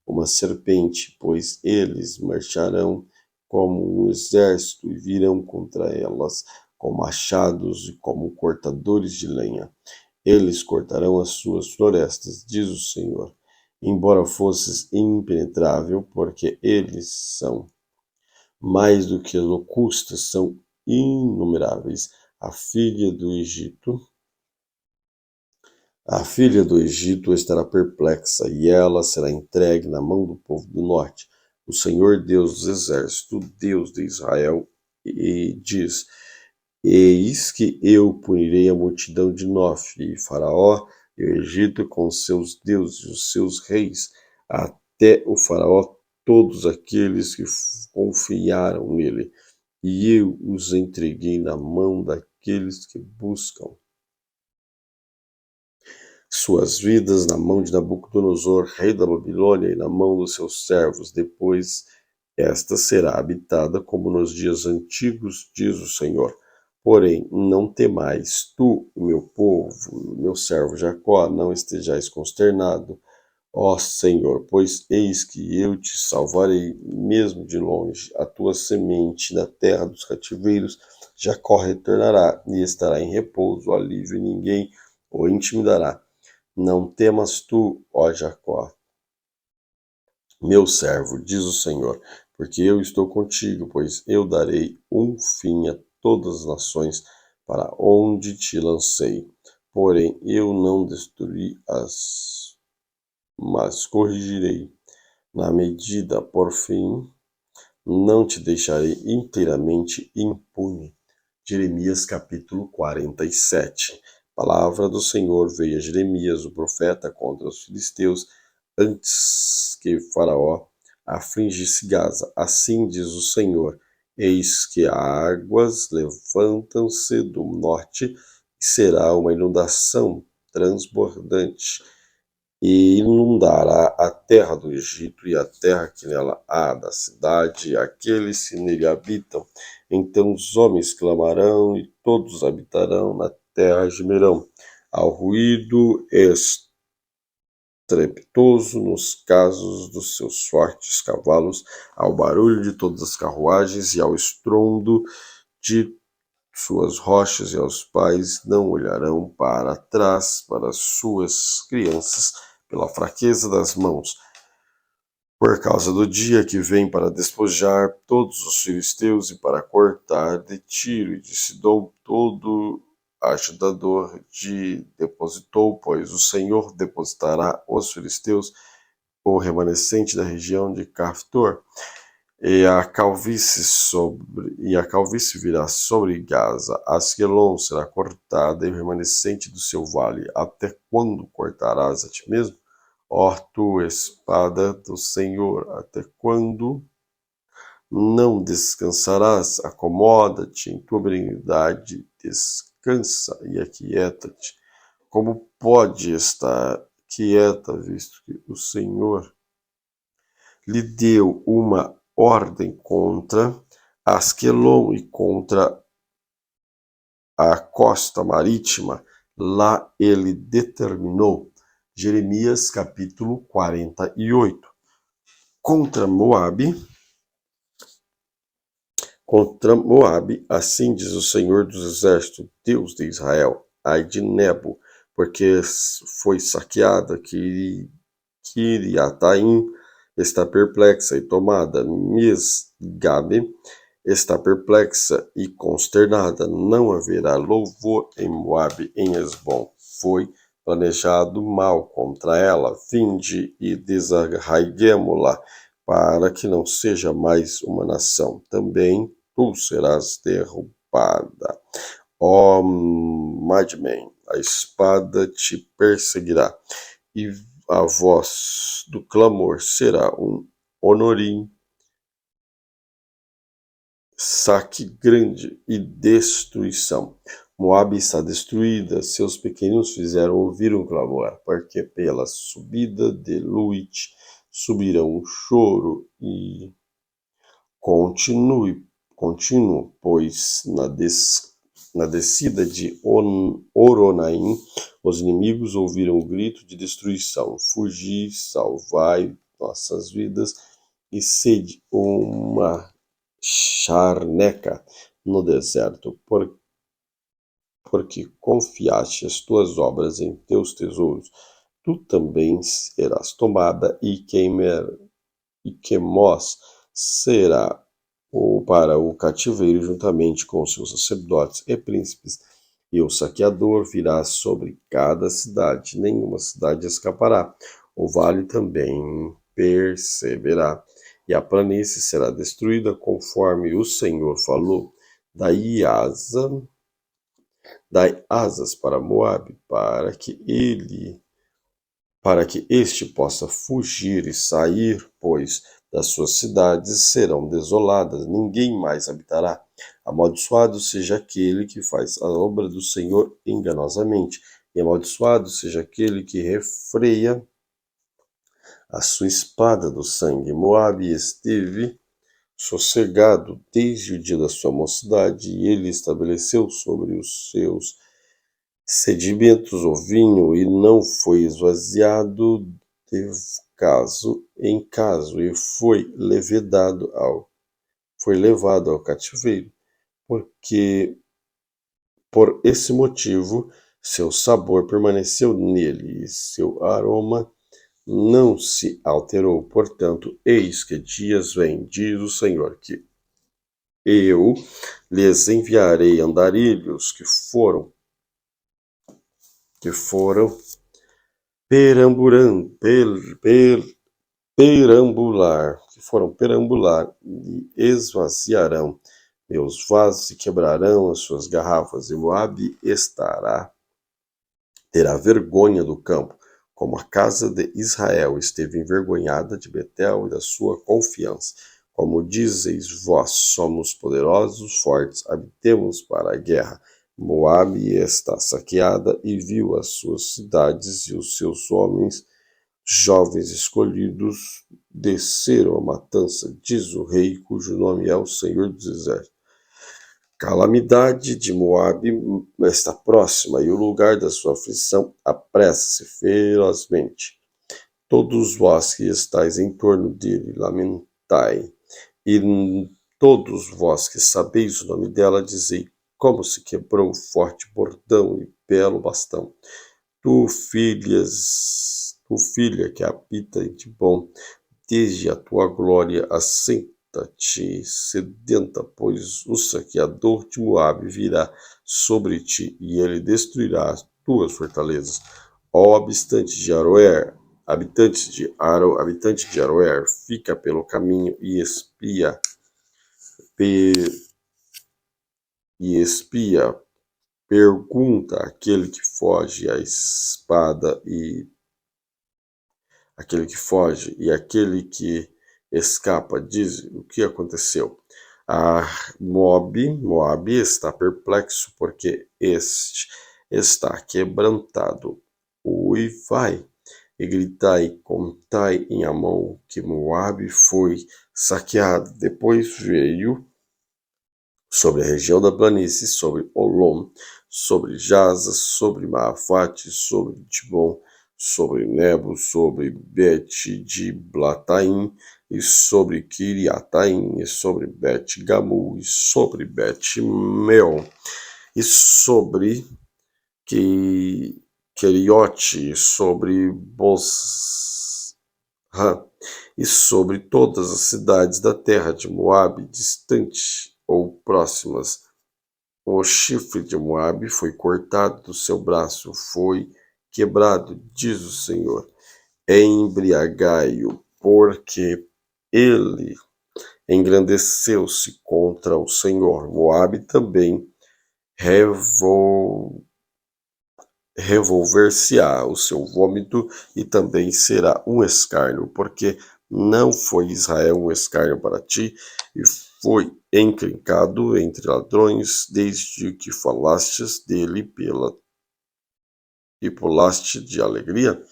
uma serpente, pois eles marcharão como um exército e virão contra elas com machados e como cortadores de lenha. Eles cortarão as suas florestas, diz o Senhor. Embora fosses impenetrável, porque eles são mais do que as locustas, são inumeráveis. A filha do Egito estará perplexa, e ela será entregue na mão do povo do norte. O Senhor Deus dos exércitos, Deus de Israel, e diz: Eis que eu punirei a multidão de Nof, e Faraó, e o Egito com seus deuses e os seus reis, até o Faraó, todos aqueles que confiaram nele, e eu os entreguei na mão daqueles que buscam suas vidas, na mão de Nabucodonosor, rei da Babilônia, e na mão dos seus servos. Depois esta será habitada como nos dias antigos, diz o Senhor. Porém, não temais, tu, meu povo, meu servo Jacó, não estejais consternado, ó Senhor, pois eis que eu te salvarei, mesmo de longe, a tua semente na terra dos cativeiros. Jacó retornará e estará em repouso, alívio, e ninguém o intimidará. Não temas tu, ó Jacó, meu servo, diz o Senhor, porque eu estou contigo, pois eu darei um fim a todas as nações para onde te lancei. Porém, eu não destruí mas corrigirei. Na medida, por fim, não te deixarei inteiramente impune. Jeremias capítulo 47. Palavra do Senhor veio a Jeremias, o profeta, contra os filisteus, antes que Faraó afligisse Gaza. Assim diz o Senhor: Eis que águas levantam-se do norte, e será uma inundação transbordante, e inundará a terra do Egito e a terra que nela há, da cidade e aqueles que nele habitam. Então os homens clamarão e todos habitarão na terra gemerão, ao ruído estrepitoso nos casos dos seus fortes cavalos, ao barulho de todas as carruagens e ao estrondo de suas rochas, e aos pais não olharão para trás para suas crianças pela fraqueza das mãos, por causa do dia que vem para despojar todos os filisteus e para cortar de Tiro e de Sidom todo ajudador depositou, pois o Senhor depositará os filisteus, o remanescente da região de Caftor, e a calvície virá sobre Gaza. Asquelon será cortada e o remanescente do seu vale. Até quando cortarás a ti mesmo? Ó tu, espada do Senhor, até quando não descansarás? Acomoda-te em tua benignidade, descansa e aquieta-te. Como pode estar quieta, visto que o Senhor lhe deu uma ordem contra Asquelon e contra a costa marítima? Lá ele determinou. Jeremias capítulo 48. Contra Moabe, assim diz o Senhor dos exércitos, Deus de Israel: ai de Nebo, porque foi saqueada, Kiriataim está perplexa e tomada, Misgabe está perplexa e consternada. Não haverá louvor em Moabe, em Hesbom. Foi planejado mal contra ela. Vinde e desarraiguemo-la, para que não seja mais uma nação. Também tu serás derrubada. Ó Madmen, a espada te perseguirá, e a voz do clamor será um honorim, saque grande e destruição. Moabe está destruída, seus pequenos fizeram ouvir um clamor, porque pela subida de Luit subirão um choro e contínuo, pois na descida de Oronaim os inimigos ouviram o grito de destruição. Fugi, salvai nossas vidas, e sede uma charneca no deserto, porque confiaste as tuas obras em teus tesouros, tu também serás tomada, e Quemós será para o cativeiro, juntamente com seus sacerdotes e príncipes, e o saqueador virá sobre cada cidade, nenhuma cidade escapará. O vale também perceberá, e a planície será destruída, conforme o Senhor falou. Dai asas para Moabe, para que este possa fugir e sair, pois das suas cidades serão desoladas, ninguém mais habitará. Amaldiçoado seja aquele que faz a obra do Senhor enganosamente, e amaldiçoado seja aquele que refreia a sua espada do sangue. Moabe esteve sossegado desde o dia da sua mocidade, e ele estabeleceu sobre os seus sedimentos o vinho, e não foi esvaziado de caso em caso, e foi levado ao cativeiro, porque por esse motivo seu sabor permaneceu nele, e seu aroma não se alterou. Portanto, eis que dias vêm, diz o Senhor, que eu lhes enviarei andarilhos que foram perambular e esvaziarão meus vasos e quebrarão as suas garrafas, e Moabe terá vergonha do campo, como a casa de Israel esteve envergonhada de Betel e da sua confiança. Como dizeis vós, somos poderosos, fortes, habitemos para a guerra. Moabe está saqueada e viu as suas cidades e os seus homens jovens escolhidos desceram à matança, diz o rei, cujo nome é o Senhor dos Exércitos. Calamidade de Moabe está próxima, e o lugar da sua aflição apressa-se ferozmente. Todos vós que estáis em torno dele, lamentai, e todos vós que sabeis o nome dela, dizei como se quebrou o forte bordão e belo bastão. Tu, filha que habita em Dibom, desde a tua glória assenta-te sedenta, pois o saqueador de Moabe virá sobre ti, e ele destruirá as tuas fortalezas. Ó habitante de Aroer, habitante de Aroer, fica pelo caminho e espia, pergunta àquele que foge à espada e aquele que escapa, diz o que aconteceu. Moabe está perplexo, porque este está quebrantado. Uivai e gritai, contai em Amon que Moabe foi saqueado. Depois veio sobre a região da planície, sobre Olom, sobre Jaza, sobre Maafate, sobre Dibon, sobre Nebo, sobre Bet-Diblataim, e sobre Kiriataim, e sobre Bet-Gamu, e sobre Bet-Meon, e sobre Queriote, e sobre Bozrã, e sobre todas as cidades da terra de Moabe, distante ou próximas. O chifre de Moabe foi cortado do seu braço, foi quebrado, diz o Senhor. Embriagai-o, porque ele engrandeceu-se contra o Senhor. Moabe também revolver-se-á o seu vômito, e também será um escárnio, porque não foi Israel um escárnio para ti, e foi encrencado entre ladrões, desde que falastes dele e pulaste de alegria?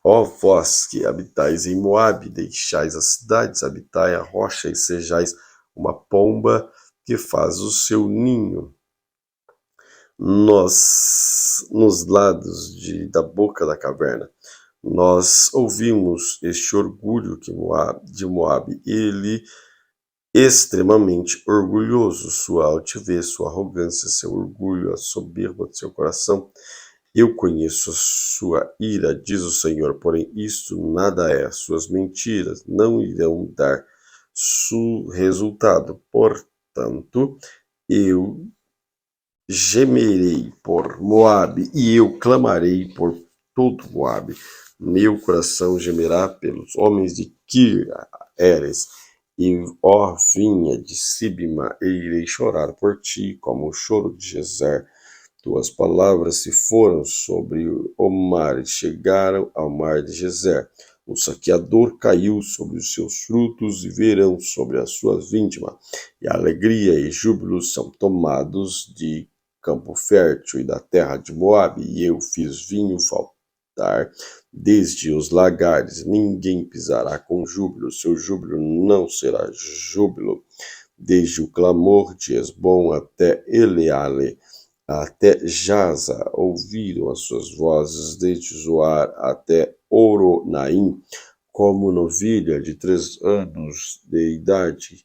Ó vós que habitais em Moabe, deixais as cidades, habitai a rocha, e sejais uma pomba que faz o seu ninho nos lados da boca da caverna. Nós ouvimos este orgulho de Moabe. extremamente orgulhoso, sua altivez, sua arrogância, seu orgulho, a soberba do seu coração. Eu conheço a sua ira, diz o Senhor, porém isto nada é. Suas mentiras não irão dar resultado. Portanto, eu gemerei por Moabe e eu clamarei por todo Moabe. Meu coração gemerá pelos homens de Kir-Eres. E, ó vinha de Sibma, irei chorar por ti, como o choro de Gezer. Tuas palavras se foram sobre o mar e chegaram ao mar de Gezer. O saqueador caiu sobre os seus frutos e verão sobre a sua vindima. E a alegria e júbilo são tomados de campo fértil e da terra de Moabe. E eu fiz vinho faltar desde os lagares. Ninguém pisará com júbilo. Seu júbilo não será júbilo. Desde o clamor de Esbom até Eleale, até Jaza, ouviram as suas vozes, desde Zoar até Oronaim, como novilha de 3 anos de idade,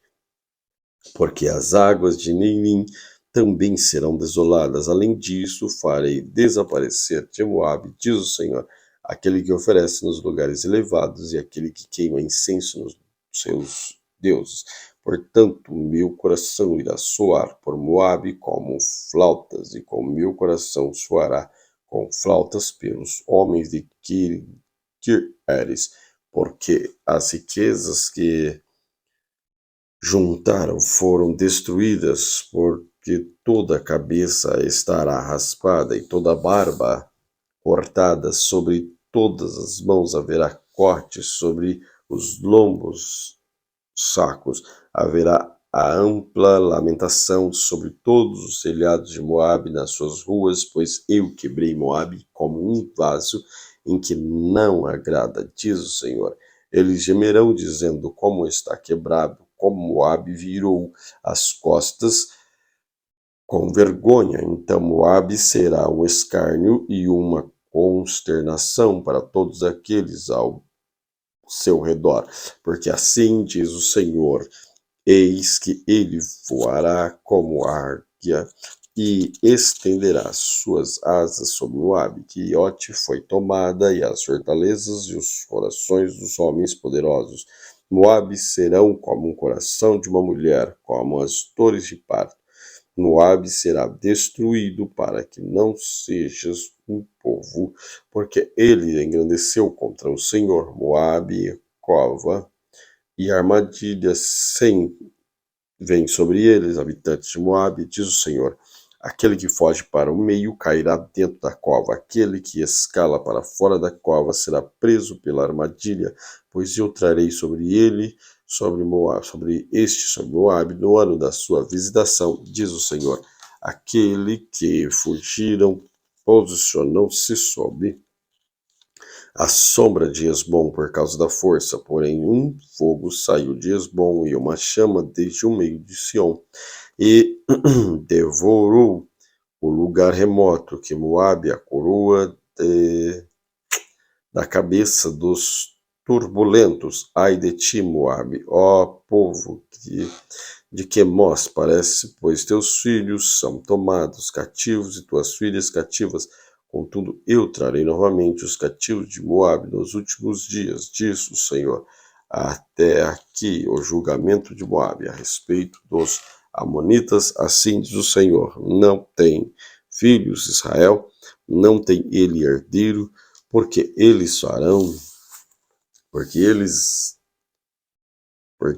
porque as águas de Nilim também serão desoladas. Além disso, farei desaparecer de Moabe, diz o Senhor, aquele que oferece nos lugares elevados e aquele que queima incenso nos seus deuses. Portanto, meu coração irá soar por Moabe como flautas, e com meu coração soará com flautas pelos homens de Kir-Eres, porque as riquezas que juntaram foram destruídas, porque toda a cabeça estará raspada e toda a barba cortada, sobre todas as mãos haverá cortes, sobre os lombos sacos haverá a ampla lamentação sobre todos os telhados de Moabe nas suas ruas, pois eu quebrei Moabe como um vaso em que não agrada, diz o Senhor. Eles gemerão dizendo, como está quebrado, como Moabe virou as costas com vergonha. Então Moabe será um escárnio e uma consternação para todos aqueles ao seu redor, porque assim diz o Senhor, eis que ele voará como águia e estenderá suas asas sobre Moabe. Quiote foi tomada, e as fortalezas e os corações dos homens poderosos. Moabe serão como um coração de uma mulher, como as dores de parto. Moabe será destruído para que não sejas um povo, porque ele engrandeceu contra o Senhor. Moabe, cova e armadilha sem vem sobre eles, habitantes de Moabe, diz o Senhor. Aquele que foge para o meio cairá dentro da cova, aquele que escala para fora da cova será preso pela armadilha, pois eu trarei sobre ele, sobre Moabe, no ano da sua visitação, diz o Senhor. Aquele que fugiram posicionou-se sob a sombra de Esbom por causa da força, porém um fogo saiu de Esbom e uma chama desde o meio de Sion, e devorou o lugar remoto que Moabe, a coroa da cabeça dos turbulentos. Ai de ti, Moabe, ó povo de Quemós, parece, pois teus filhos são tomados cativos e tuas filhas cativas. Contudo, eu trarei novamente os cativos de Moabe nos últimos dias, diz o Senhor. Até aqui o julgamento de Moabe a respeito dos amonitas, assim diz o Senhor. Não tem filhos Israel, não tem ele herdeiro, porque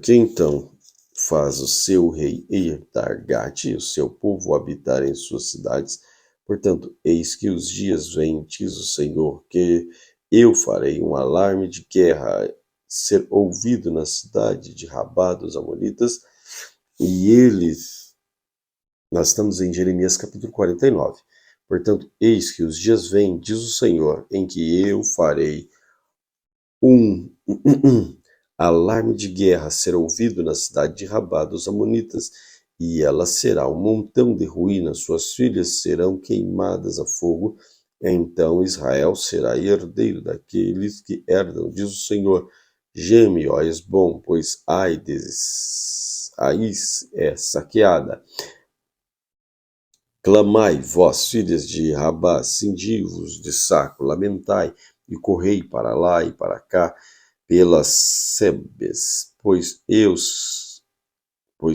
então faz o seu rei herdar Gade e o seu povo habitar em suas cidades. Portanto, eis que os dias vêm, diz o Senhor, que eu farei um alarme de guerra ser ouvido na cidade de Rabá dos Amonitas, nós estamos em Jeremias capítulo 49. Portanto, eis que os dias vêm, diz o Senhor, em que eu farei um alarme de guerra ser ouvido na cidade de Rabá dos Amonitas, e ela será um montão de ruínas, suas filhas serão queimadas a fogo, então Israel será herdeiro daqueles que herdam, diz o Senhor, Geme, ó Esbom, pois Ais é saqueada. Clamai, vós, filhas de Rabá, cindi-vos de saco, lamentai, e correi para lá e para cá, pelas Sebes, pois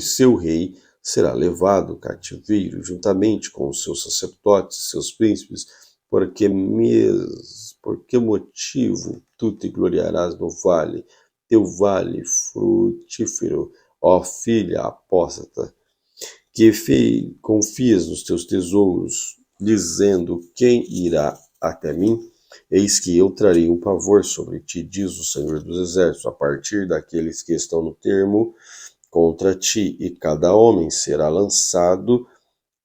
seu rei será levado cativeiro, juntamente com os seus sacerdotes, seus príncipes, por que motivo tu te gloriarás no vale, teu vale frutífero, ó filha apóstata, que confias nos teus tesouros, dizendo: quem irá até mim? Eis que eu trarei um pavor sobre ti, diz o Senhor dos Exércitos, a partir daqueles que estão no termo contra ti, e cada homem será lançado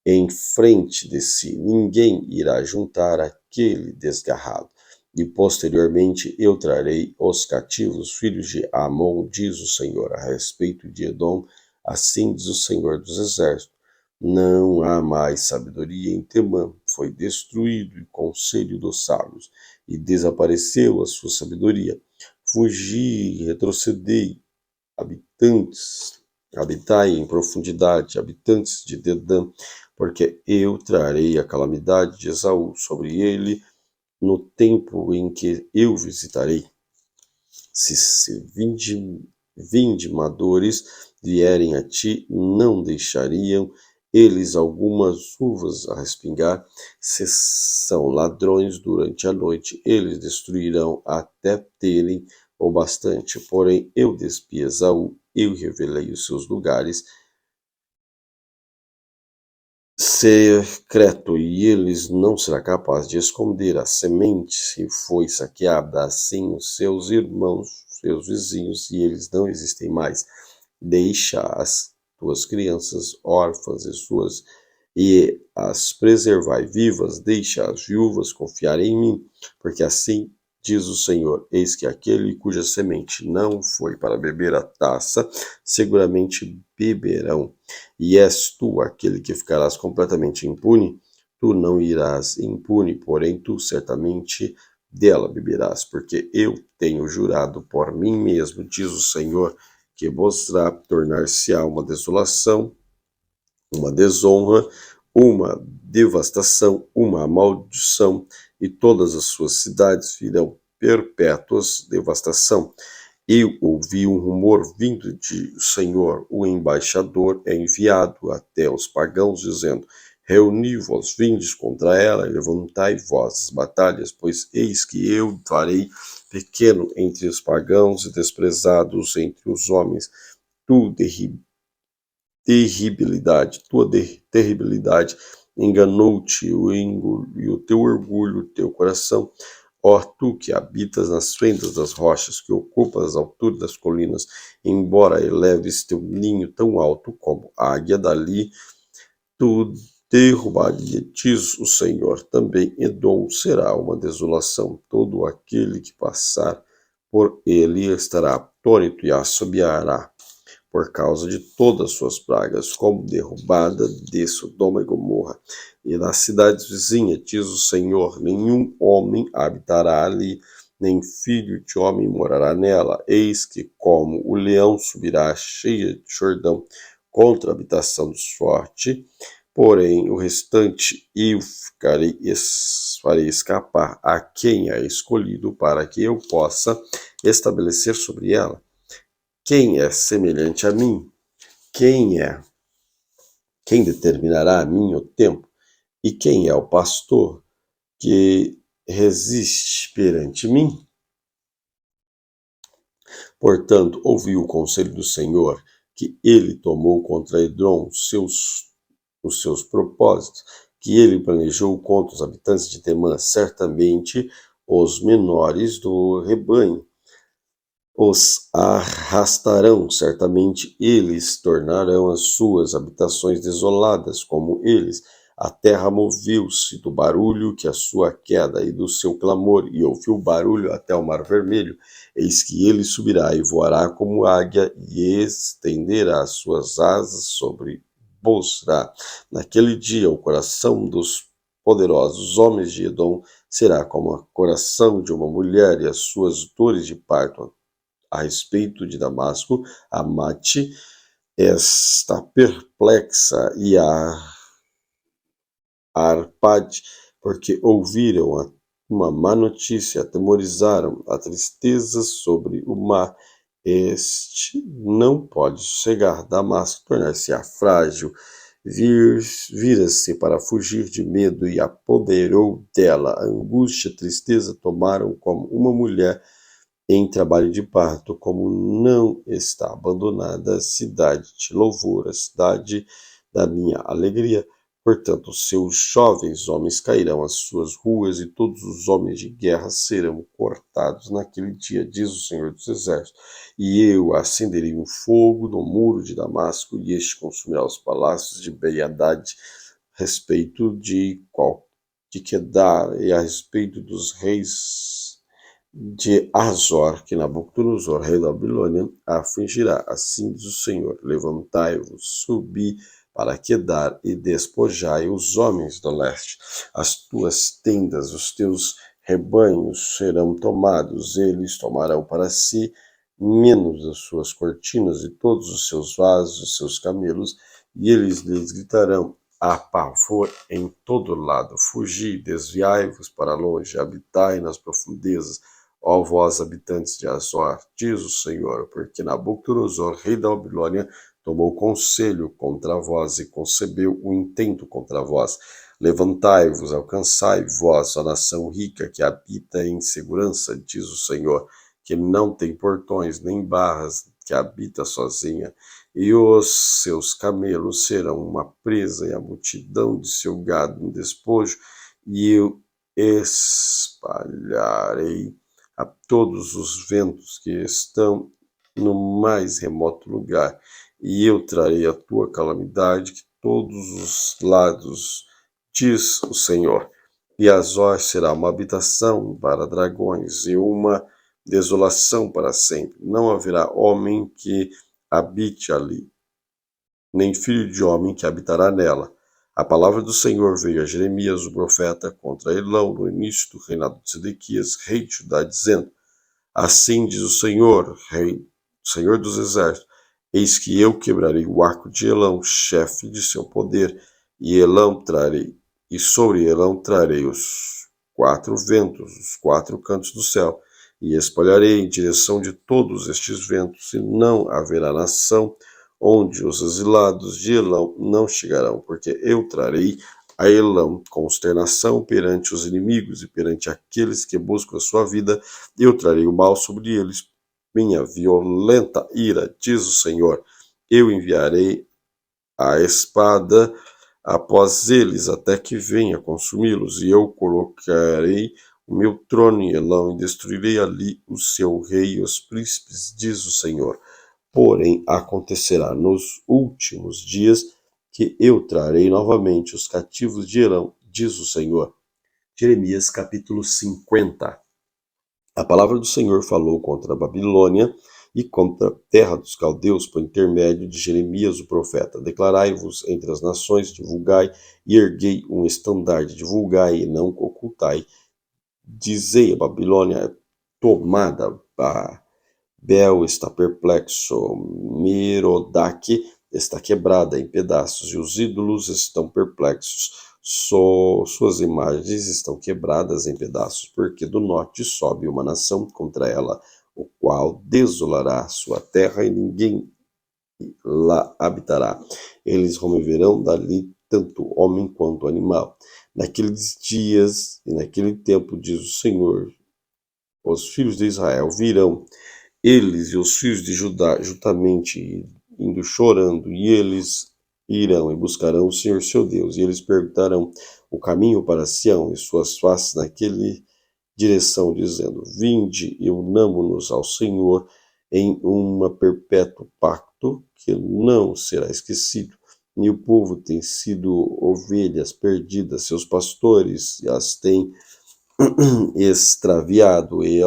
em frente de si. Ninguém irá juntar aquele desgarrado. E posteriormente eu trarei os cativos, filhos de Amon, diz o Senhor, a respeito de Edom, assim diz o Senhor dos Exércitos. Não há mais sabedoria em Temã, foi destruído o conselho dos sábios, e desapareceu a sua sabedoria. Fugi, retrocedei, habitai em profundidade, habitantes de Dedã, porque eu trarei a calamidade de Esaú sobre ele no tempo em que eu visitarei. Se vindimadores vierem a ti, não deixariam eles algumas uvas a respingar. Se são ladrões durante a noite, eles destruirão até terem o bastante. Porém, eu despi Esaú, eu revelei os seus lugares secreto, e eles não será capaz de esconder a semente se foi saqueada, assim os seus irmãos, seus vizinhos, e eles não existem mais. Deixa as tuas crianças órfãs e as preservai vivas, deixa as viúvas confiar em mim, porque assim diz o Senhor: eis que aquele cuja semente não foi para beber a taça, seguramente beberão. E és tu aquele que ficarás completamente impune? Tu não irás impune, porém tu certamente dela beberás, porque eu tenho jurado por mim mesmo, diz o Senhor, que vos tornar-se-á uma desolação, uma desonra, uma devastação, uma maldição, e todas as suas cidades virão perpétuas devastação. Eu ouvi um rumor vindo do Senhor, o embaixador é enviado até os pagãos, dizendo: reuni-vos, vindes contra ela, e levantai vossas batalhas, pois eis que eu farei pequeno entre os pagãos e desprezados entre os homens. Tu tua terribilidade enganou-te e o teu orgulho, o teu coração. Ó tu que habitas nas fendas das rochas, que ocupas as alturas das colinas, embora eleves teu ninho tão alto como a águia, dali tu derrubaria, diz o Senhor. Também Edom será uma desolação. Todo aquele que passar por ele estará atônito e assobiará por causa de todas suas pragas, como derrubada de Sodoma e Gomorra. E nas cidades vizinhas, diz o Senhor, nenhum homem habitará ali, nem filho de homem morará nela. Eis que, como o leão subirá cheia de Jordão contra a habitação do forte, porém o restante eu farei escapar a quem é escolhido, para que eu possa estabelecer sobre ela. Quem é semelhante a mim? Quem determinará a mim o tempo? E quem é o pastor que resiste perante mim? Portanto, ouvi o conselho do Senhor, que ele tomou contra Edom os seus propósitos, que ele planejou contra os habitantes de Temã, certamente os menores do rebanho os arrastarão, certamente eles tornarão as suas habitações desoladas como eles. A terra moveu-se do barulho que a sua queda e do seu clamor, e ouviu o barulho até o mar vermelho. Eis que ele subirá e voará como águia, e estenderá as suas asas sobre Bosra. Naquele dia o coração dos poderosos homens de Edom será como o coração de uma mulher, e as suas dores de parto a respeito de Damasco, Amate está perplexa e a Arpade, porque ouviram uma má notícia, atemorizaram a tristeza sobre o mar. Este não pode sossegar. Damasco tornar-se-á frágil, vira-se para fugir de medo e apoderou dela. A angústia e a tristeza tomaram como uma mulher em trabalho de parto, como não está abandonada a cidade de louvor, a cidade da minha alegria. Portanto, seus jovens homens cairão às suas ruas e todos os homens de guerra serão cortados naquele dia, diz o Senhor dos Exércitos. E eu acenderei um fogo no muro de Damasco e este consumirá os palácios de Ben-Hadad, respeito de Quedar e a respeito dos reis de Azor, que Nabucodonosor, rei da Babilônia, afligirá. Assim diz o Senhor: levantai-vos, subi para Quedar e despojai os homens do leste. As tuas tendas, os teus rebanhos serão tomados, eles tomarão para si menos as suas cortinas e todos os seus vasos, os seus camelos, e eles lhes gritarão: há pavor em todo lado, fugi, desviai-vos para longe, habitai nas profundezas, ó vós, habitantes de Azor, diz o Senhor, porque Nabucodonosor, rei da Babilônia, tomou conselho contra vós e concebeu o intento contra vós. Levantai-vos, alcançai vós, a nação rica que habita em segurança, diz o Senhor, que não tem portões nem barras, que habita sozinha, e os seus camelos serão uma presa, e a multidão de seu gado um despojo, e eu espalharei a todos os ventos que estão no mais remoto lugar, e eu trarei a tua calamidade de todos os lados, diz o Senhor. E Azor será uma habitação para dragões e uma desolação para sempre. Não haverá homem que habite ali, nem filho de homem que habitará nela. A palavra do Senhor veio a Jeremias, o profeta, contra Elão, no início do reinado de Sedequias, rei de Judá, dizendo: assim diz o Senhor, Senhor dos exércitos: eis que eu quebrarei o arco de Elão, chefe de seu poder, e sobre Elão trarei os 4 ventos, os 4 cantos do céu, e espalharei em direção de todos estes ventos, e não haverá nação onde os exilados de Elão não chegarão, porque eu trarei a Elão consternação perante os inimigos e perante aqueles que buscam a sua vida. Eu trarei o mal sobre eles, minha violenta ira, diz o Senhor. Eu enviarei a espada após eles, até que venha consumi-los, e eu colocarei o meu trono em Elão e destruirei ali o seu rei e os príncipes, diz o Senhor. Porém, acontecerá nos últimos dias que eu trarei novamente os cativos de Elão, diz o Senhor. Jeremias capítulo 50. A palavra do Senhor falou contra a Babilônia e contra a terra dos caldeus por intermédio de Jeremias o profeta. Declarai-vos entre as nações, divulgai e erguei um estandarte, divulgai e não ocultai. Dizei: a Babilônia é tomada, Babel está perplexo, Merodach está quebrada em pedaços, e os ídolos estão perplexos. Suas imagens estão quebradas em pedaços, porque do norte sobe uma nação contra ela, o qual desolará sua terra e ninguém lá habitará. Eles removerão dali tanto homem quanto animal. Naqueles dias e naquele tempo, diz o Senhor, os filhos de Israel virão, eles e os filhos de Judá, juntamente indo chorando, e eles irão e buscarão o Senhor seu Deus, e eles perguntarão o caminho para Sião e suas faces naquele direção, dizendo: vinde e unamo-nos ao Senhor em uma perpétuo pacto que não será esquecido. E o povo tem sido ovelhas perdidas, seus pastores as têm extraviado, e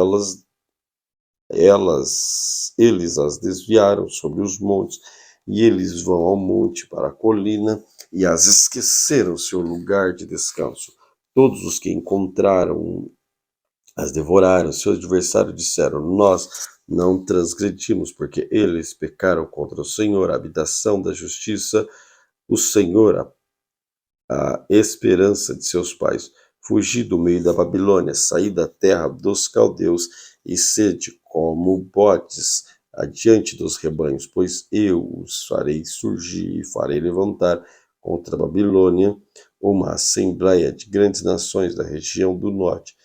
eles as desviaram sobre os montes, e eles vão ao monte para a colina, e as esqueceram seu lugar de descanso. Todos os que encontraram as devoraram. Seus adversários disseram: nós não transgredimos, porque eles pecaram contra o Senhor, a habitação da justiça, o Senhor, a esperança de seus pais. Fugi do meio da Babilônia, saí da terra dos caldeus e sede como bodes adiante dos rebanhos, pois eu os farei surgir e farei levantar contra a Babilônia uma assembleia de grandes nações da região do norte,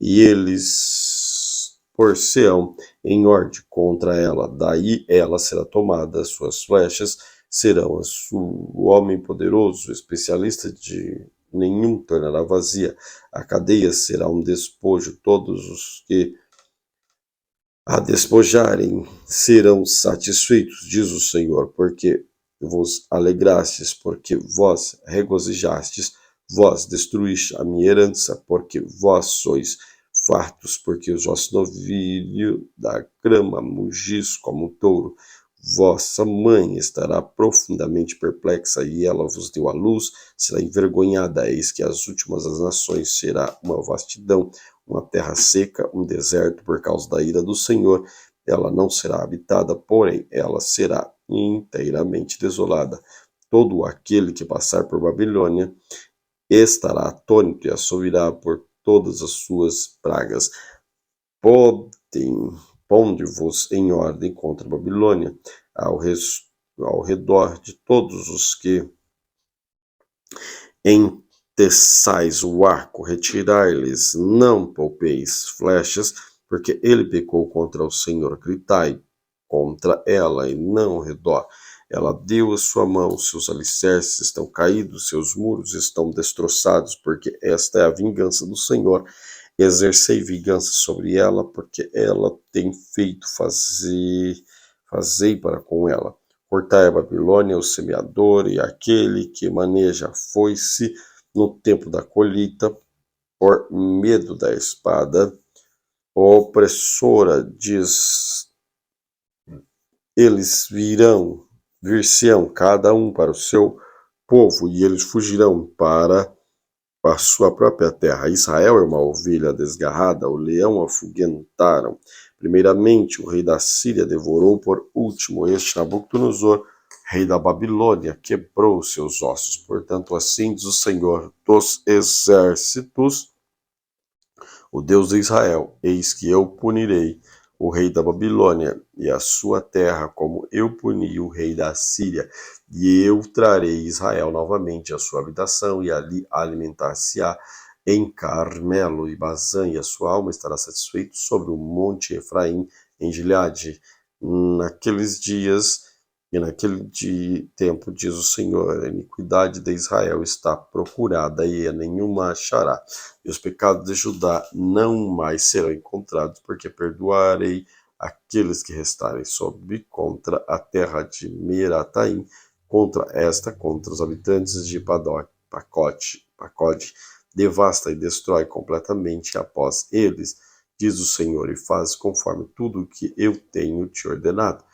e eles por-se-ão em ordem contra ela. Daí ela será tomada, suas flechas serão o homem poderoso, especialista de nenhum tornará vazia. A cadeia será um despojo, todos os que a despojarem serão satisfeitos, diz o Senhor, porque vos alegrastes, porque vós regozijastes, vós destruíste a minha herança, porque vós sois fartos, porque os vossos novilhos da grama mugis como um touro. Vossa mãe estará profundamente perplexa, e ela vos deu a luz, será envergonhada. Eis que as últimas das nações será uma vastidão, uma terra seca, um deserto por causa da ira do Senhor. Ela não será habitada, porém ela será inteiramente desolada. Todo aquele que passar por Babilônia estará atônito e assovirá por todas as suas pragas. Ponde-vos em ordem contra a Babilônia, ao redor de todos os que enteçais o arco, retirai-lhes, não poupeis flechas, porque ele pecou contra o Senhor. Gritai contra ela e não ao redor. Ela deu a sua mão, seus alicerces estão caídos, seus muros estão destroçados, porque esta é a vingança do Senhor. Exercei vingança sobre ela, porque ela tem feito, fazei para com ela. Cortai a Babilônia, o semeador e aquele que maneja a foice no tempo da colheita, por medo da espada opressora, diz, eles vir-se-ão cada um para o seu povo, e eles fugirão para a sua própria terra. Israel é uma ovelha desgarrada, o leão afugentaram. Primeiramente, o rei da Síria devorou, por último, este Nabucodonosor, rei da Babilônia, quebrou seus ossos. Portanto, assim diz o Senhor dos exércitos, o Deus de Israel: eis que eu punirei o rei da Babilônia e a sua terra, como eu puni o rei da Síria, e eu trarei Israel novamente à sua habitação, e ali alimentar-se-á em Carmelo e Bazã, e a sua alma estará satisfeita sobre o monte Efraim, em Gileade. Naqueles dias e naquele tempo, diz o Senhor, a iniquidade de Israel está procurada, e a nenhuma achará. E os pecados de Judá não mais serão encontrados, porque perdoarei aqueles que restarem sob contra a terra de Merataim, contra os habitantes de Pacode, devasta e destrói completamente após eles, diz o Senhor, e faz conforme tudo o que eu tenho te ordenado.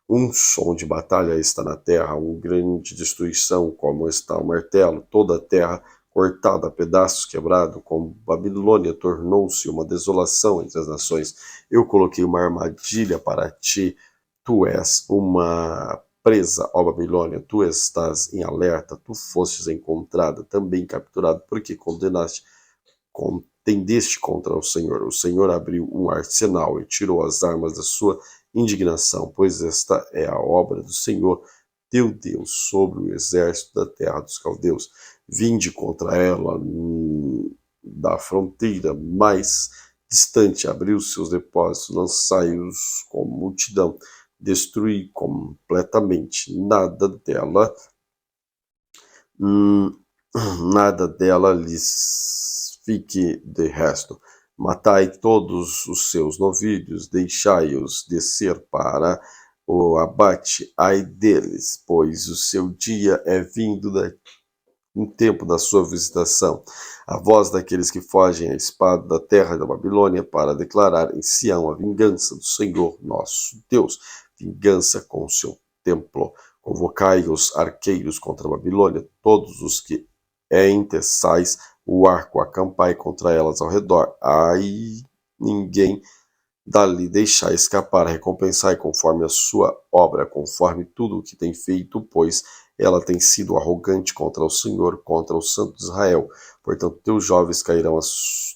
Um som de batalha está na terra, uma grande destruição, como está o martelo, toda a terra cortada a pedaços, quebrado, como Babilônia tornou-se uma desolação entre as nações. Eu coloquei uma armadilha para ti, tu és uma presa, ó Babilônia, tu estás em alerta, tu fostes encontrada, também capturado, porque contendeste contra o Senhor abriu um arsenal e tirou as armas da sua indignação, pois esta é a obra do Senhor, teu Deus, sobre o exército da terra dos caldeus. Vinde contra ela da fronteira mais distante, abriu seus depósitos, lançai-os com multidão, destruí completamente, nada dela lhes fique de resto. Matai todos os seus novilhos, deixai-os descer para o abate, ai deles, pois o seu dia é vindo no tempo da sua visitação. A voz daqueles que fogem à espada da terra da Babilônia, para declarar em Sião a vingança do Senhor nosso Deus, vingança com o seu templo. Convocai os arqueiros contra a Babilônia, todos os que enteçais o arco, acampai contra elas ao redor. Ai ninguém dali deixar escapar, recompensai conforme a sua obra, conforme tudo o que tem feito, pois ela tem sido arrogante contra o Senhor, contra o Santo de Israel. Portanto, teus jovens cairão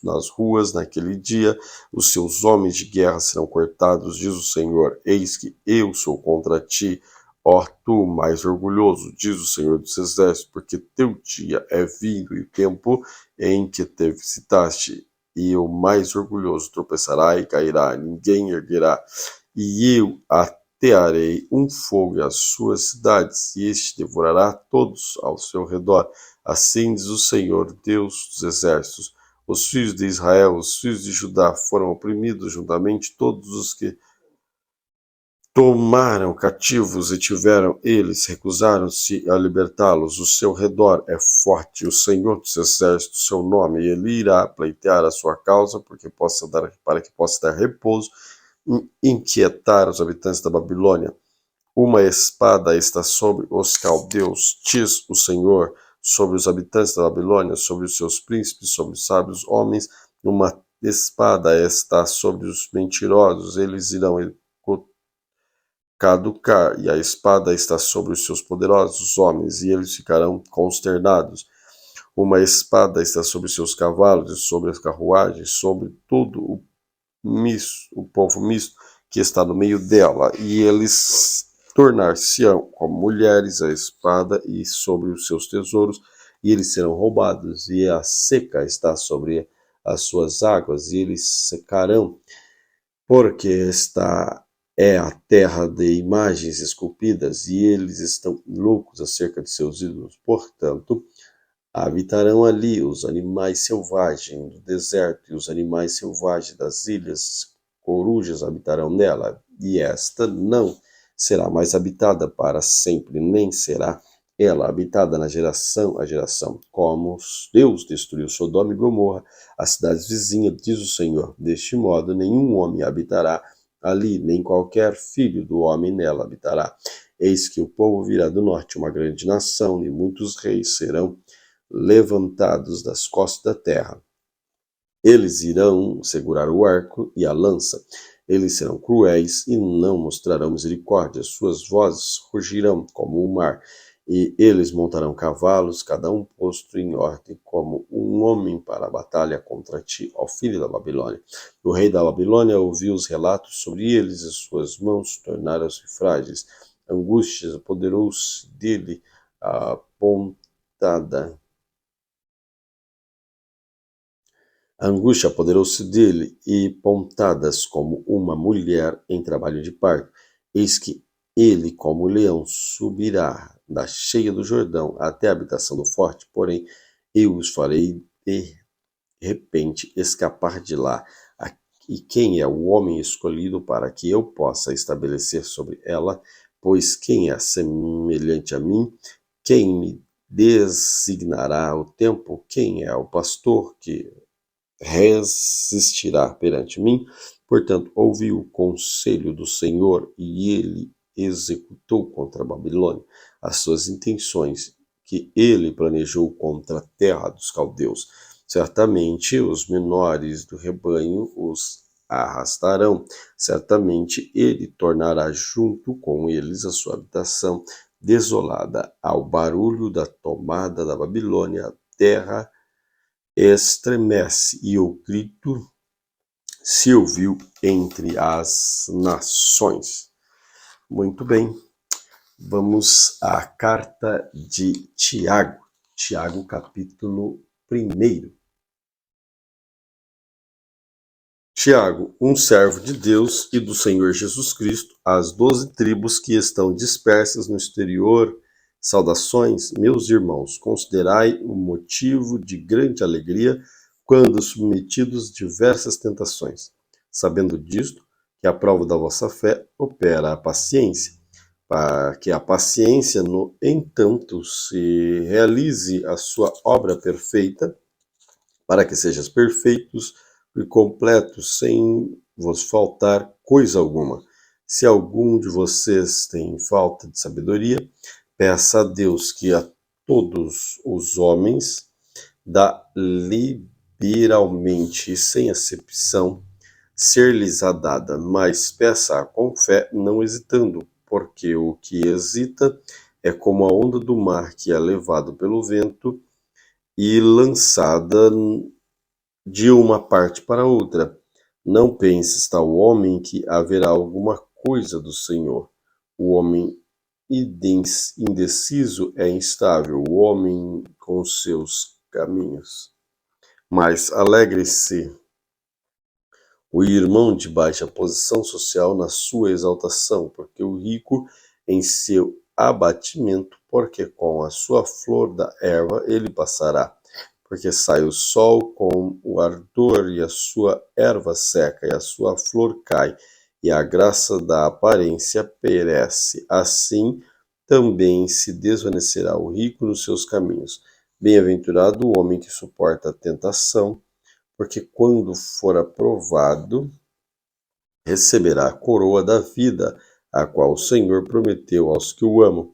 nas ruas naquele dia, os seus homens de guerra serão cortados, diz o Senhor. Eis que eu sou contra ti, ó tu mais orgulhoso, diz o Senhor dos Exércitos, porque teu dia é vindo e o tempo em que te visitaste, e o mais orgulhoso tropeçará e cairá, ninguém erguerá. E eu atearei um fogo às suas cidades, e este devorará todos ao seu redor. Assim diz o Senhor, Deus dos Exércitos. Os filhos de Israel, os filhos de Judá foram oprimidos juntamente, todos os que tomaram cativos e tiveram eles, recusaram-se a libertá-los. O seu redor é forte, o Senhor dos Exércitos, seu nome, e ele irá pleitear a sua causa, para que possa dar repouso e inquietar os habitantes da Babilônia. Uma espada está sobre os caldeus, diz o Senhor, sobre os habitantes da Babilônia, sobre os seus príncipes, sobre os sábios homens. Uma espada está sobre os mentirosos, eles irão caducar, e a espada está sobre os seus poderosos homens, e eles ficarão consternados. Uma espada está sobre os seus cavalos e sobre as carruagens, sobre todo o povo misto que está no meio dela, e eles tornar-se-ão como mulheres a espada e sobre os seus tesouros, e eles serão roubados, e a seca está sobre as suas águas, e eles secarão, porque é a terra de imagens esculpidas, e eles estão loucos acerca de seus ídolos. Portanto, habitarão ali os animais selvagens do deserto, e os animais selvagens das ilhas, corujas habitarão nela, e esta não será mais habitada para sempre, nem será ela habitada na geração a geração. Como Deus destruiu Sodoma e Gomorra, as cidades vizinhas, diz o Senhor, deste modo nenhum homem habitará ali, nem qualquer filho do homem nela habitará. Eis que o povo virá do norte, uma grande nação, e muitos reis serão levantados das costas da terra. Eles irão segurar o arco e a lança. Eles serão cruéis e não mostrarão misericórdia. Suas vozes rugirão como o mar. E eles montarão cavalos, cada um posto em ordem, como um homem para a batalha contra ti, ó filho da Babilônia. O rei da Babilônia ouviu os relatos sobre eles, e suas mãos tornaram-se frágeis. Angústia apoderou-se dele, apontada. A angústia apoderou-se dele, e pontadas como uma mulher em trabalho de parto. Eis que ele, como leão, subirá da cheia do Jordão até a habitação do forte, porém eu os farei de repente escapar de lá. E quem é o homem escolhido para que eu possa estabelecer sobre ela? Pois quem é semelhante a mim? Quem me designará o tempo? Quem é o pastor que resistirá perante mim? Portanto, ouvi o conselho do Senhor, e ele executou contra a Babilônia as suas intenções que ele planejou contra a terra dos caldeus. Certamente os menores do rebanho os arrastarão, certamente ele tornará junto com eles a sua habitação desolada. Ao barulho da tomada da Babilônia, a terra estremece, e o grito se ouviu entre as nações. Muito bem, vamos à carta de Tiago. Tiago, capítulo 1. Tiago, um servo de Deus e do Senhor Jesus Cristo, às 12 tribos que estão dispersas no exterior, saudações. Meus irmãos, considerai um motivo de grande alegria quando submetidos a diversas tentações, sabendo disto, que a prova da vossa fé opera a paciência, para que a paciência, no entanto, se realize a sua obra perfeita, para que sejais perfeitos e completos, sem vos faltar coisa alguma. Se algum de vocês tem falta de sabedoria, peça a Deus, que a todos os homens dá liberalmente e sem acepção ser-lhes-á dada, mas peça-a com fé, não hesitando, porque o que hesita é como a onda do mar que é levado pelo vento e lançada de uma parte para outra. Não penses, tal homem, que haverá alguma coisa do Senhor. O homem indeciso é instável, o homem com seus caminhos. Mas alegre-se o irmão de baixa posição social na sua exaltação, porque o rico em seu abatimento, porque com a sua flor da erva ele passará. Porque sai o sol com o ardor, e a sua erva seca, e a sua flor cai, e a graça da aparência perece. Assim também se desvanecerá o rico nos seus caminhos. Bem-aventurado o homem que suporta a tentação, porque quando for aprovado, receberá a coroa da vida, a qual o Senhor prometeu aos que o amam.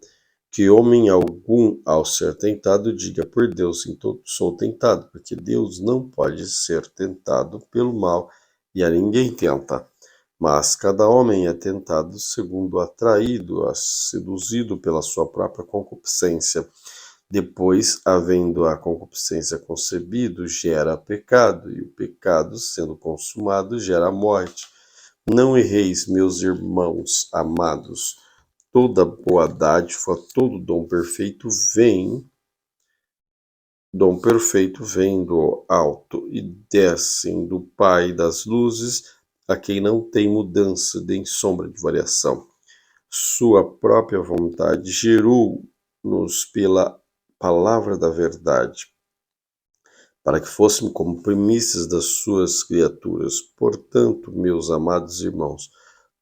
Que homem algum, ao ser tentado, diga: por Deus sou tentado, porque Deus não pode ser tentado pelo mal, e a ninguém tenta. Mas cada homem é tentado segundo atraído, seduzido pela sua própria concupiscência. Depois, havendo a concupiscência concebido, gera pecado, e o pecado, sendo consumado, gera morte. Não erreis, meus irmãos amados. Toda boa dádiva, todo dom perfeito vem do alto e descem do Pai das luzes, a quem não tem mudança nem sombra de variação. Sua própria vontade gerou-nos pela palavra da verdade, para que fôssemos como primícias das suas criaturas. Portanto, meus amados irmãos,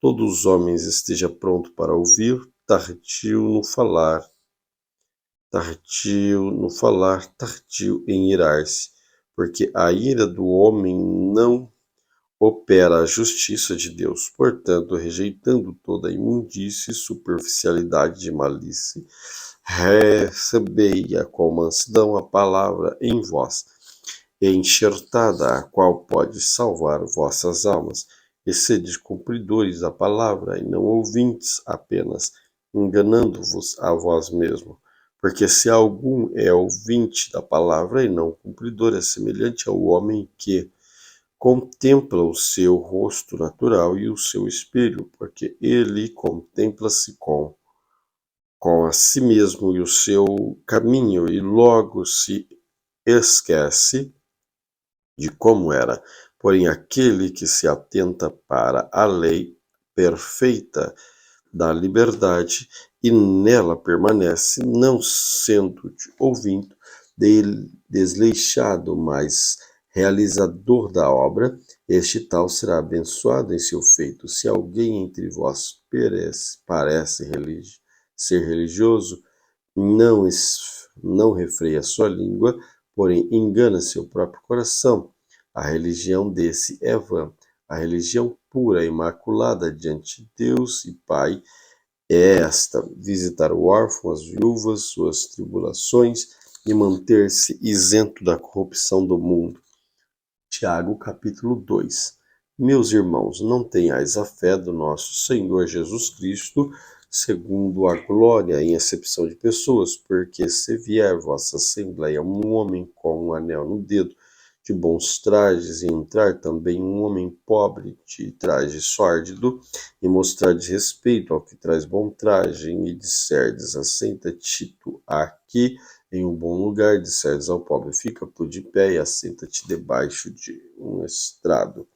todos os homens esteja pronto para ouvir, tardio em irar-se, porque a ira do homem não opera a justiça de Deus. Portanto, rejeitando toda imundície e superficialidade de malícia, recebei-a com mansidão a palavra em vós, enxertada, a qual pode salvar vossas almas. E sede cumpridores da palavra, e não ouvintes apenas, enganando-vos a vós mesmos. Porque se algum é ouvinte da palavra e não cumpridor, é semelhante ao homem que contempla o seu rosto natural e o seu espelho, porque ele contempla-se com a si mesmo e o seu caminho, e logo se esquece de como era. Porém, aquele que se atenta para a lei perfeita da liberdade e nela permanece, não sendo ouvinte desleixado, mas realizador da obra, este tal será abençoado em seu feito. Se alguém entre vós parece ser religioso, não refreia sua língua, porém engana seu próprio coração. A religião desse é vã. A religião pura e imaculada diante de Deus e Pai é esta: visitar o órfão, as viúvas, suas tribulações e manter-se isento da corrupção do mundo. Tiago, capítulo 2. Meus irmãos, não tenhais a fé do nosso Senhor Jesus Cristo segundo a glória, em acepção de pessoas, porque se vier vossa assembleia um homem com um anel no dedo, de bons trajes, e entrar também um homem pobre de traje sórdido, e mostrardes respeito ao que traz bom traje, e disserdes: assenta-te tu aqui em um bom lugar, disserdes ao pobre: fica tu de pé e assenta-te debaixo de um estrado.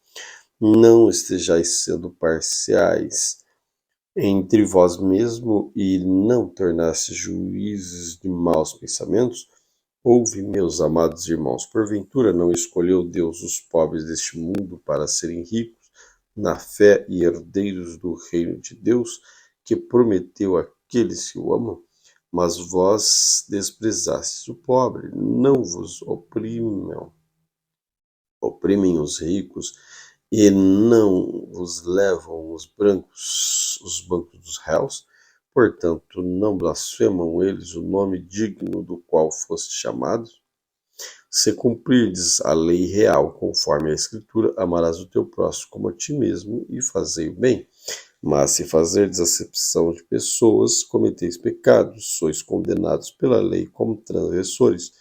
Não estejais sendo parciais entre vós mesmo, e não tornasse juízes de maus pensamentos. Ouve, meus amados irmãos, porventura não escolheu Deus os pobres deste mundo para serem ricos na fé e herdeiros do reino de Deus, que prometeu àqueles que o amam? Mas vós desprezastes o pobre. Não vos oprimem os ricos, e não vos levam os bancos dos réus? Portanto, não blasfemam eles o nome digno do qual foste chamados? Se cumprirdes a lei real conforme a Escritura, amarás o teu próximo como a ti mesmo e fazei o bem. Mas se fazerdes acepção de pessoas, cometeis pecados, sois condenados pela lei como transgressores,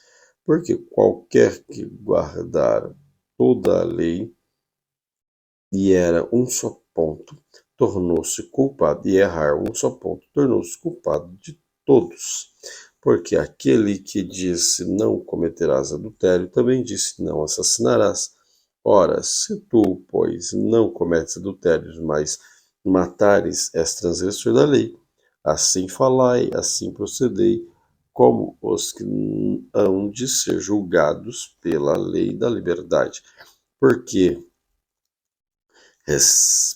porque qualquer que guardar toda a lei e era um só ponto, tornou-se culpado, e errar um só ponto, tornou-se culpado de todos. Porque aquele que disse não cometerás adultério, também disse não assassinarás. Ora, se tu, pois, não cometes adultérios, mas matares, és transgressor da lei. Assim falai, assim procedei, como os que hão de ser julgados pela lei da liberdade. Porque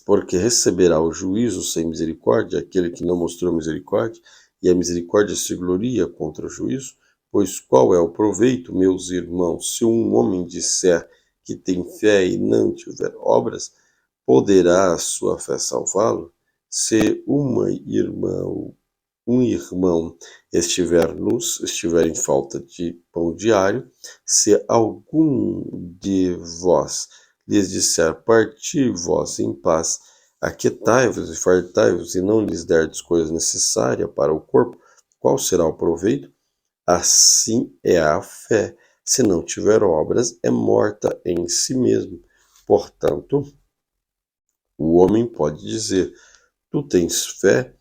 porque receberá o juízo sem misericórdia aquele que não mostrou misericórdia, e a misericórdia se gloria contra o juízo? Pois qual é o proveito, meus irmãos, se um homem disser que tem fé e não tiver obras? Poderá a sua fé salvá-lo? Se um irmão estiver em falta de pão diário, se algum de vós lhes disser, parti vós em paz, aquietai-vos e fartai-vos, e não lhes derdes coisa necessária para o corpo, qual será o proveito? Assim é a fé. Se não tiver obras, é morta em si mesmo. Portanto, o homem pode dizer, tu tens fé,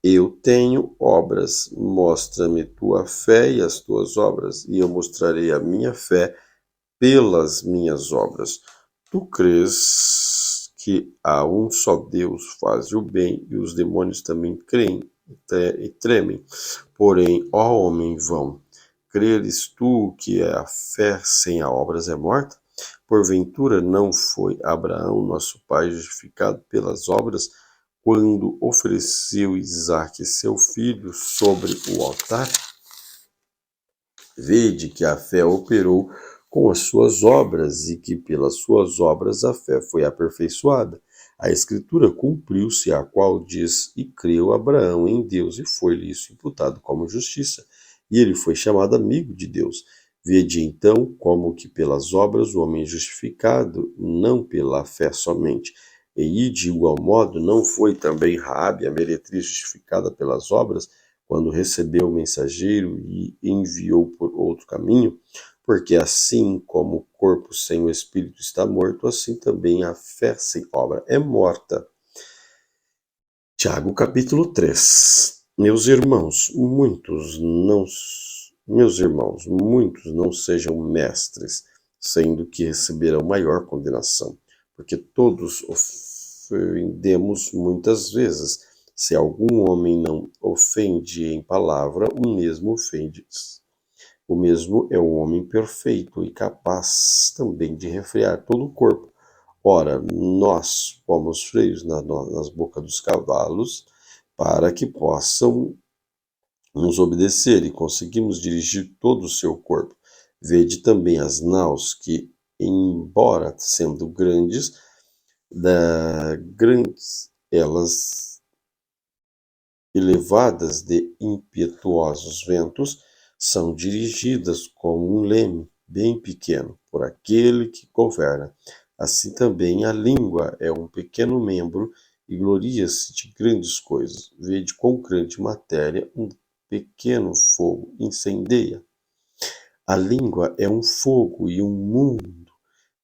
eu tenho obras. Mostra-me tua fé e as tuas obras, e eu mostrarei a minha fé pelas minhas obras. Tu crês que há um só Deus faz o bem, e os demônios também creem e tremem. Porém, ó homem vão, creres tu que a fé sem as obras é morta? Porventura não foi Abraão, nosso pai, justificado pelas obras, quando ofereceu Isaque, seu filho, sobre o altar? Vede que a fé operou com as suas obras, e que pelas suas obras a fé foi aperfeiçoada. A Escritura cumpriu-se, a qual diz, e creu Abraão em Deus, e foi-lhe isso imputado como justiça, e ele foi chamado amigo de Deus. Vede então como que pelas obras o homem é justificado, não pela fé somente. E de igual modo não foi também Raabe, a meretriz, justificada pelas obras, quando recebeu o mensageiro e enviou por outro caminho? Porque assim como o corpo sem o espírito está morto, assim também a fé sem obra é morta. Tiago capítulo 3. Meus irmãos, muitos não sejam mestres, sendo que receberão maior condenação, porque todos ofendemos muitas vezes. Se algum homem não ofende em palavra, o mesmo ofende. O mesmo é o homem perfeito e capaz também de refrear todo o corpo. Ora, nós pomos freios nas bocas dos cavalos para que possam nos obedecer, e conseguimos dirigir todo o seu corpo. Vede também as naus que, embora sendo grandes, elas elevadas de impetuosos ventos, são dirigidas como um leme bem pequeno por aquele que governa. Assim também a língua é um pequeno membro e gloria-se de grandes coisas. Vede quão grande matéria um pequeno fogo incendeia. A língua é um fogo e um mundo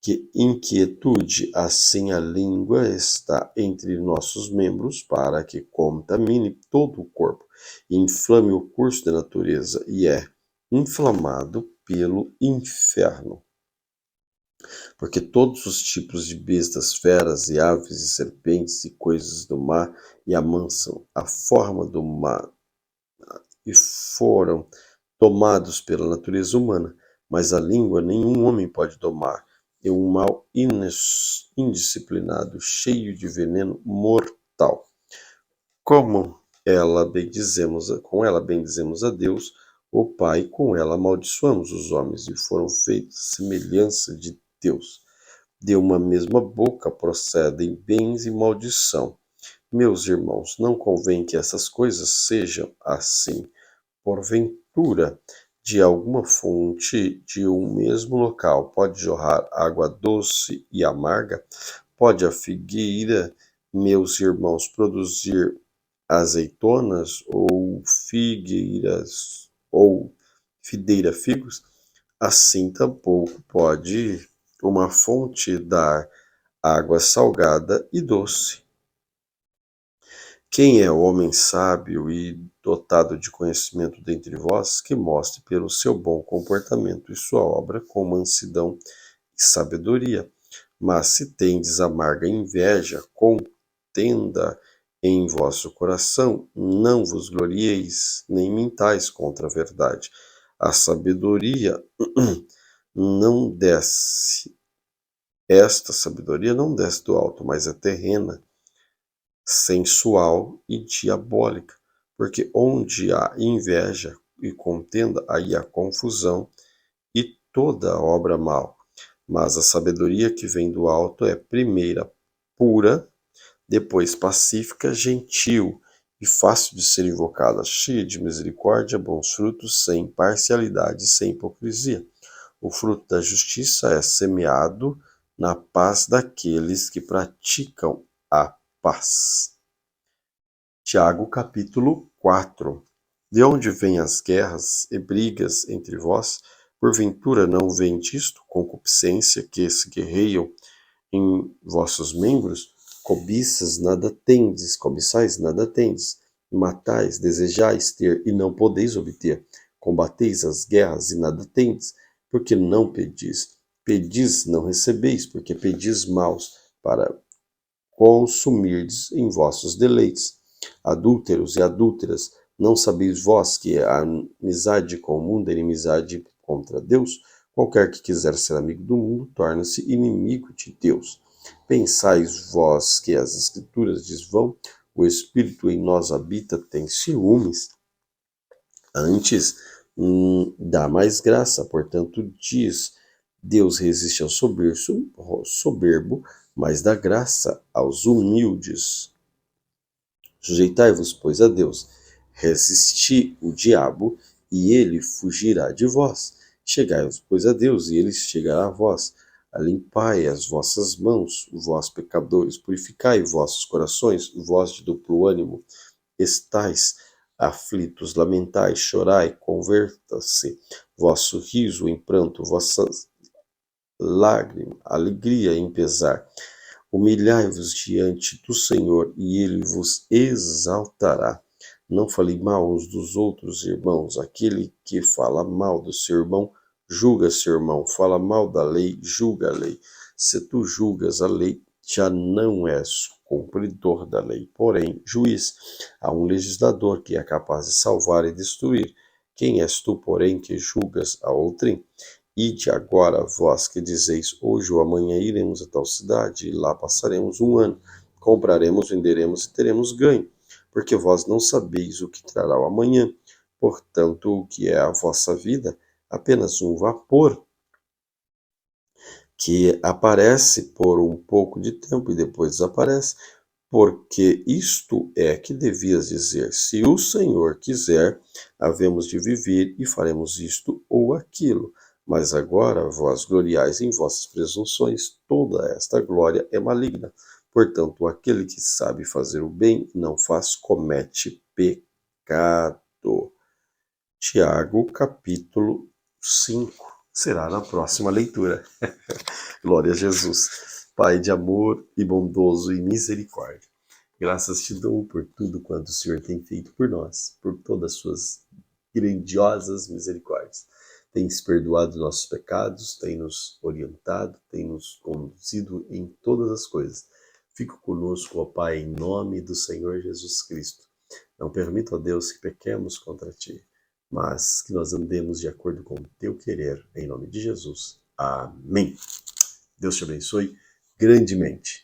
que inquietude, assim a língua está entre nossos membros para que contamine todo o corpo, e inflame o curso da natureza, e é inflamado pelo inferno. Porque todos os tipos de bestas, feras e aves e serpentes e coisas do mar e amansam a forma do mar e foram tomados pela natureza humana, mas a língua nenhum homem pode domar. É um mal indisciplinado, cheio de veneno mortal. Com ela bendizemos a Deus, o Pai, com ela amaldiçoamos os homens, e foram feitos à semelhança de Deus. De uma mesma boca procedem bens e maldição. Meus irmãos, não convém que essas coisas sejam assim. Porventura, de alguma fonte de um mesmo local pode jorrar água doce e amarga? Pode a figueira, meus irmãos, produzir azeitonas, ou figueiras, ou videira figos? Assim tampouco pode uma fonte dar água salgada e doce. Quem é o homem sábio e dotado de conhecimento dentre vós, que mostre pelo seu bom comportamento e sua obra com mansidão e sabedoria? Mas se tendes amarga inveja, contenda em vosso coração, não vos glorieis, nem mintais contra a verdade. A sabedoria não desce, esta sabedoria não desce do alto, mas é terrena, sensual e diabólica, porque onde há inveja e contenda, aí há confusão e toda obra mal. Mas a sabedoria que vem do alto é primeira pura, depois pacífica, gentil e fácil de ser invocada, cheia de misericórdia, bons frutos, sem parcialidade, sem hipocrisia. O fruto da justiça é semeado na paz daqueles que praticam a paz. Tiago, capítulo 4. De onde vêm as guerras e brigas entre vós? Porventura não vem disto concupiscência que se guerreiam em vossos membros? Cobiçais nada tendes, matais, desejais ter e não podeis obter. Combateis as guerras e nada tendes, porque não pedis. Pedis, não recebeis, porque pedis maus, para consumirdes em vossos deleites. Adúlteros e adúlteras, não sabeis vós que a amizade com o mundo é inimizade contra Deus? Qualquer que quiser ser amigo do mundo, torna-se inimigo de Deus. Pensais vós que as Escrituras diz vão, o Espírito em nós habita, tem ciúmes? Antes, dá mais graça, portanto diz, Deus resiste ao soberbo, mas dá graça aos humildes. Sujeitai-vos, pois, a Deus. Resisti o diabo, e ele fugirá de vós. Chegai-vos, pois, a Deus, e ele chegará a vós. Limpai as vossas mãos, vós pecadores, purificai vossos corações, vós de duplo ânimo. Estais aflitos, lamentai, chorai, converta-se vosso riso em pranto, vossa lágrima, alegria em pesar. Humilhai-vos diante do Senhor, e ele vos exaltará. Não falei mal uns dos outros, irmãos. Aquele que fala mal do seu irmão, julga seu irmão. Fala mal da lei, julga a lei. Se tu julgas a lei, já não és cumpridor da lei, porém juiz. Há um legislador que é capaz de salvar e destruir. Quem és tu, porém, que julgas a outrem? Ide agora, vós que dizeis, hoje ou amanhã iremos a tal cidade, e lá passaremos um ano. Compraremos, venderemos e teremos ganho, porque vós não sabeis o que trará o amanhã. Portanto, o que é a vossa vida? Apenas um vapor que aparece por um pouco de tempo e depois desaparece. Porque isto é que devias dizer: se o Senhor quiser, havemos de viver e faremos isto ou aquilo. Mas agora vós gloriais em vossas presunções, toda esta glória é maligna. Portanto, aquele que sabe fazer o bem e não faz, comete pecado. Tiago, capítulo 5. Será na próxima leitura. Glória a Jesus. Pai de amor e bondoso e misericórdia. Graças te dou por tudo quanto o Senhor tem feito por nós, por todas as suas grandiosas misericórdias. Tens perdoado nossos pecados, tem nos orientado, tem nos conduzido em todas as coisas. Fica conosco, ó Pai, em nome do Senhor Jesus Cristo. Não permita, ó Deus, que pequemos contra ti, mas que nós andemos de acordo com o teu querer, em nome de Jesus. Amém. Deus te abençoe grandemente.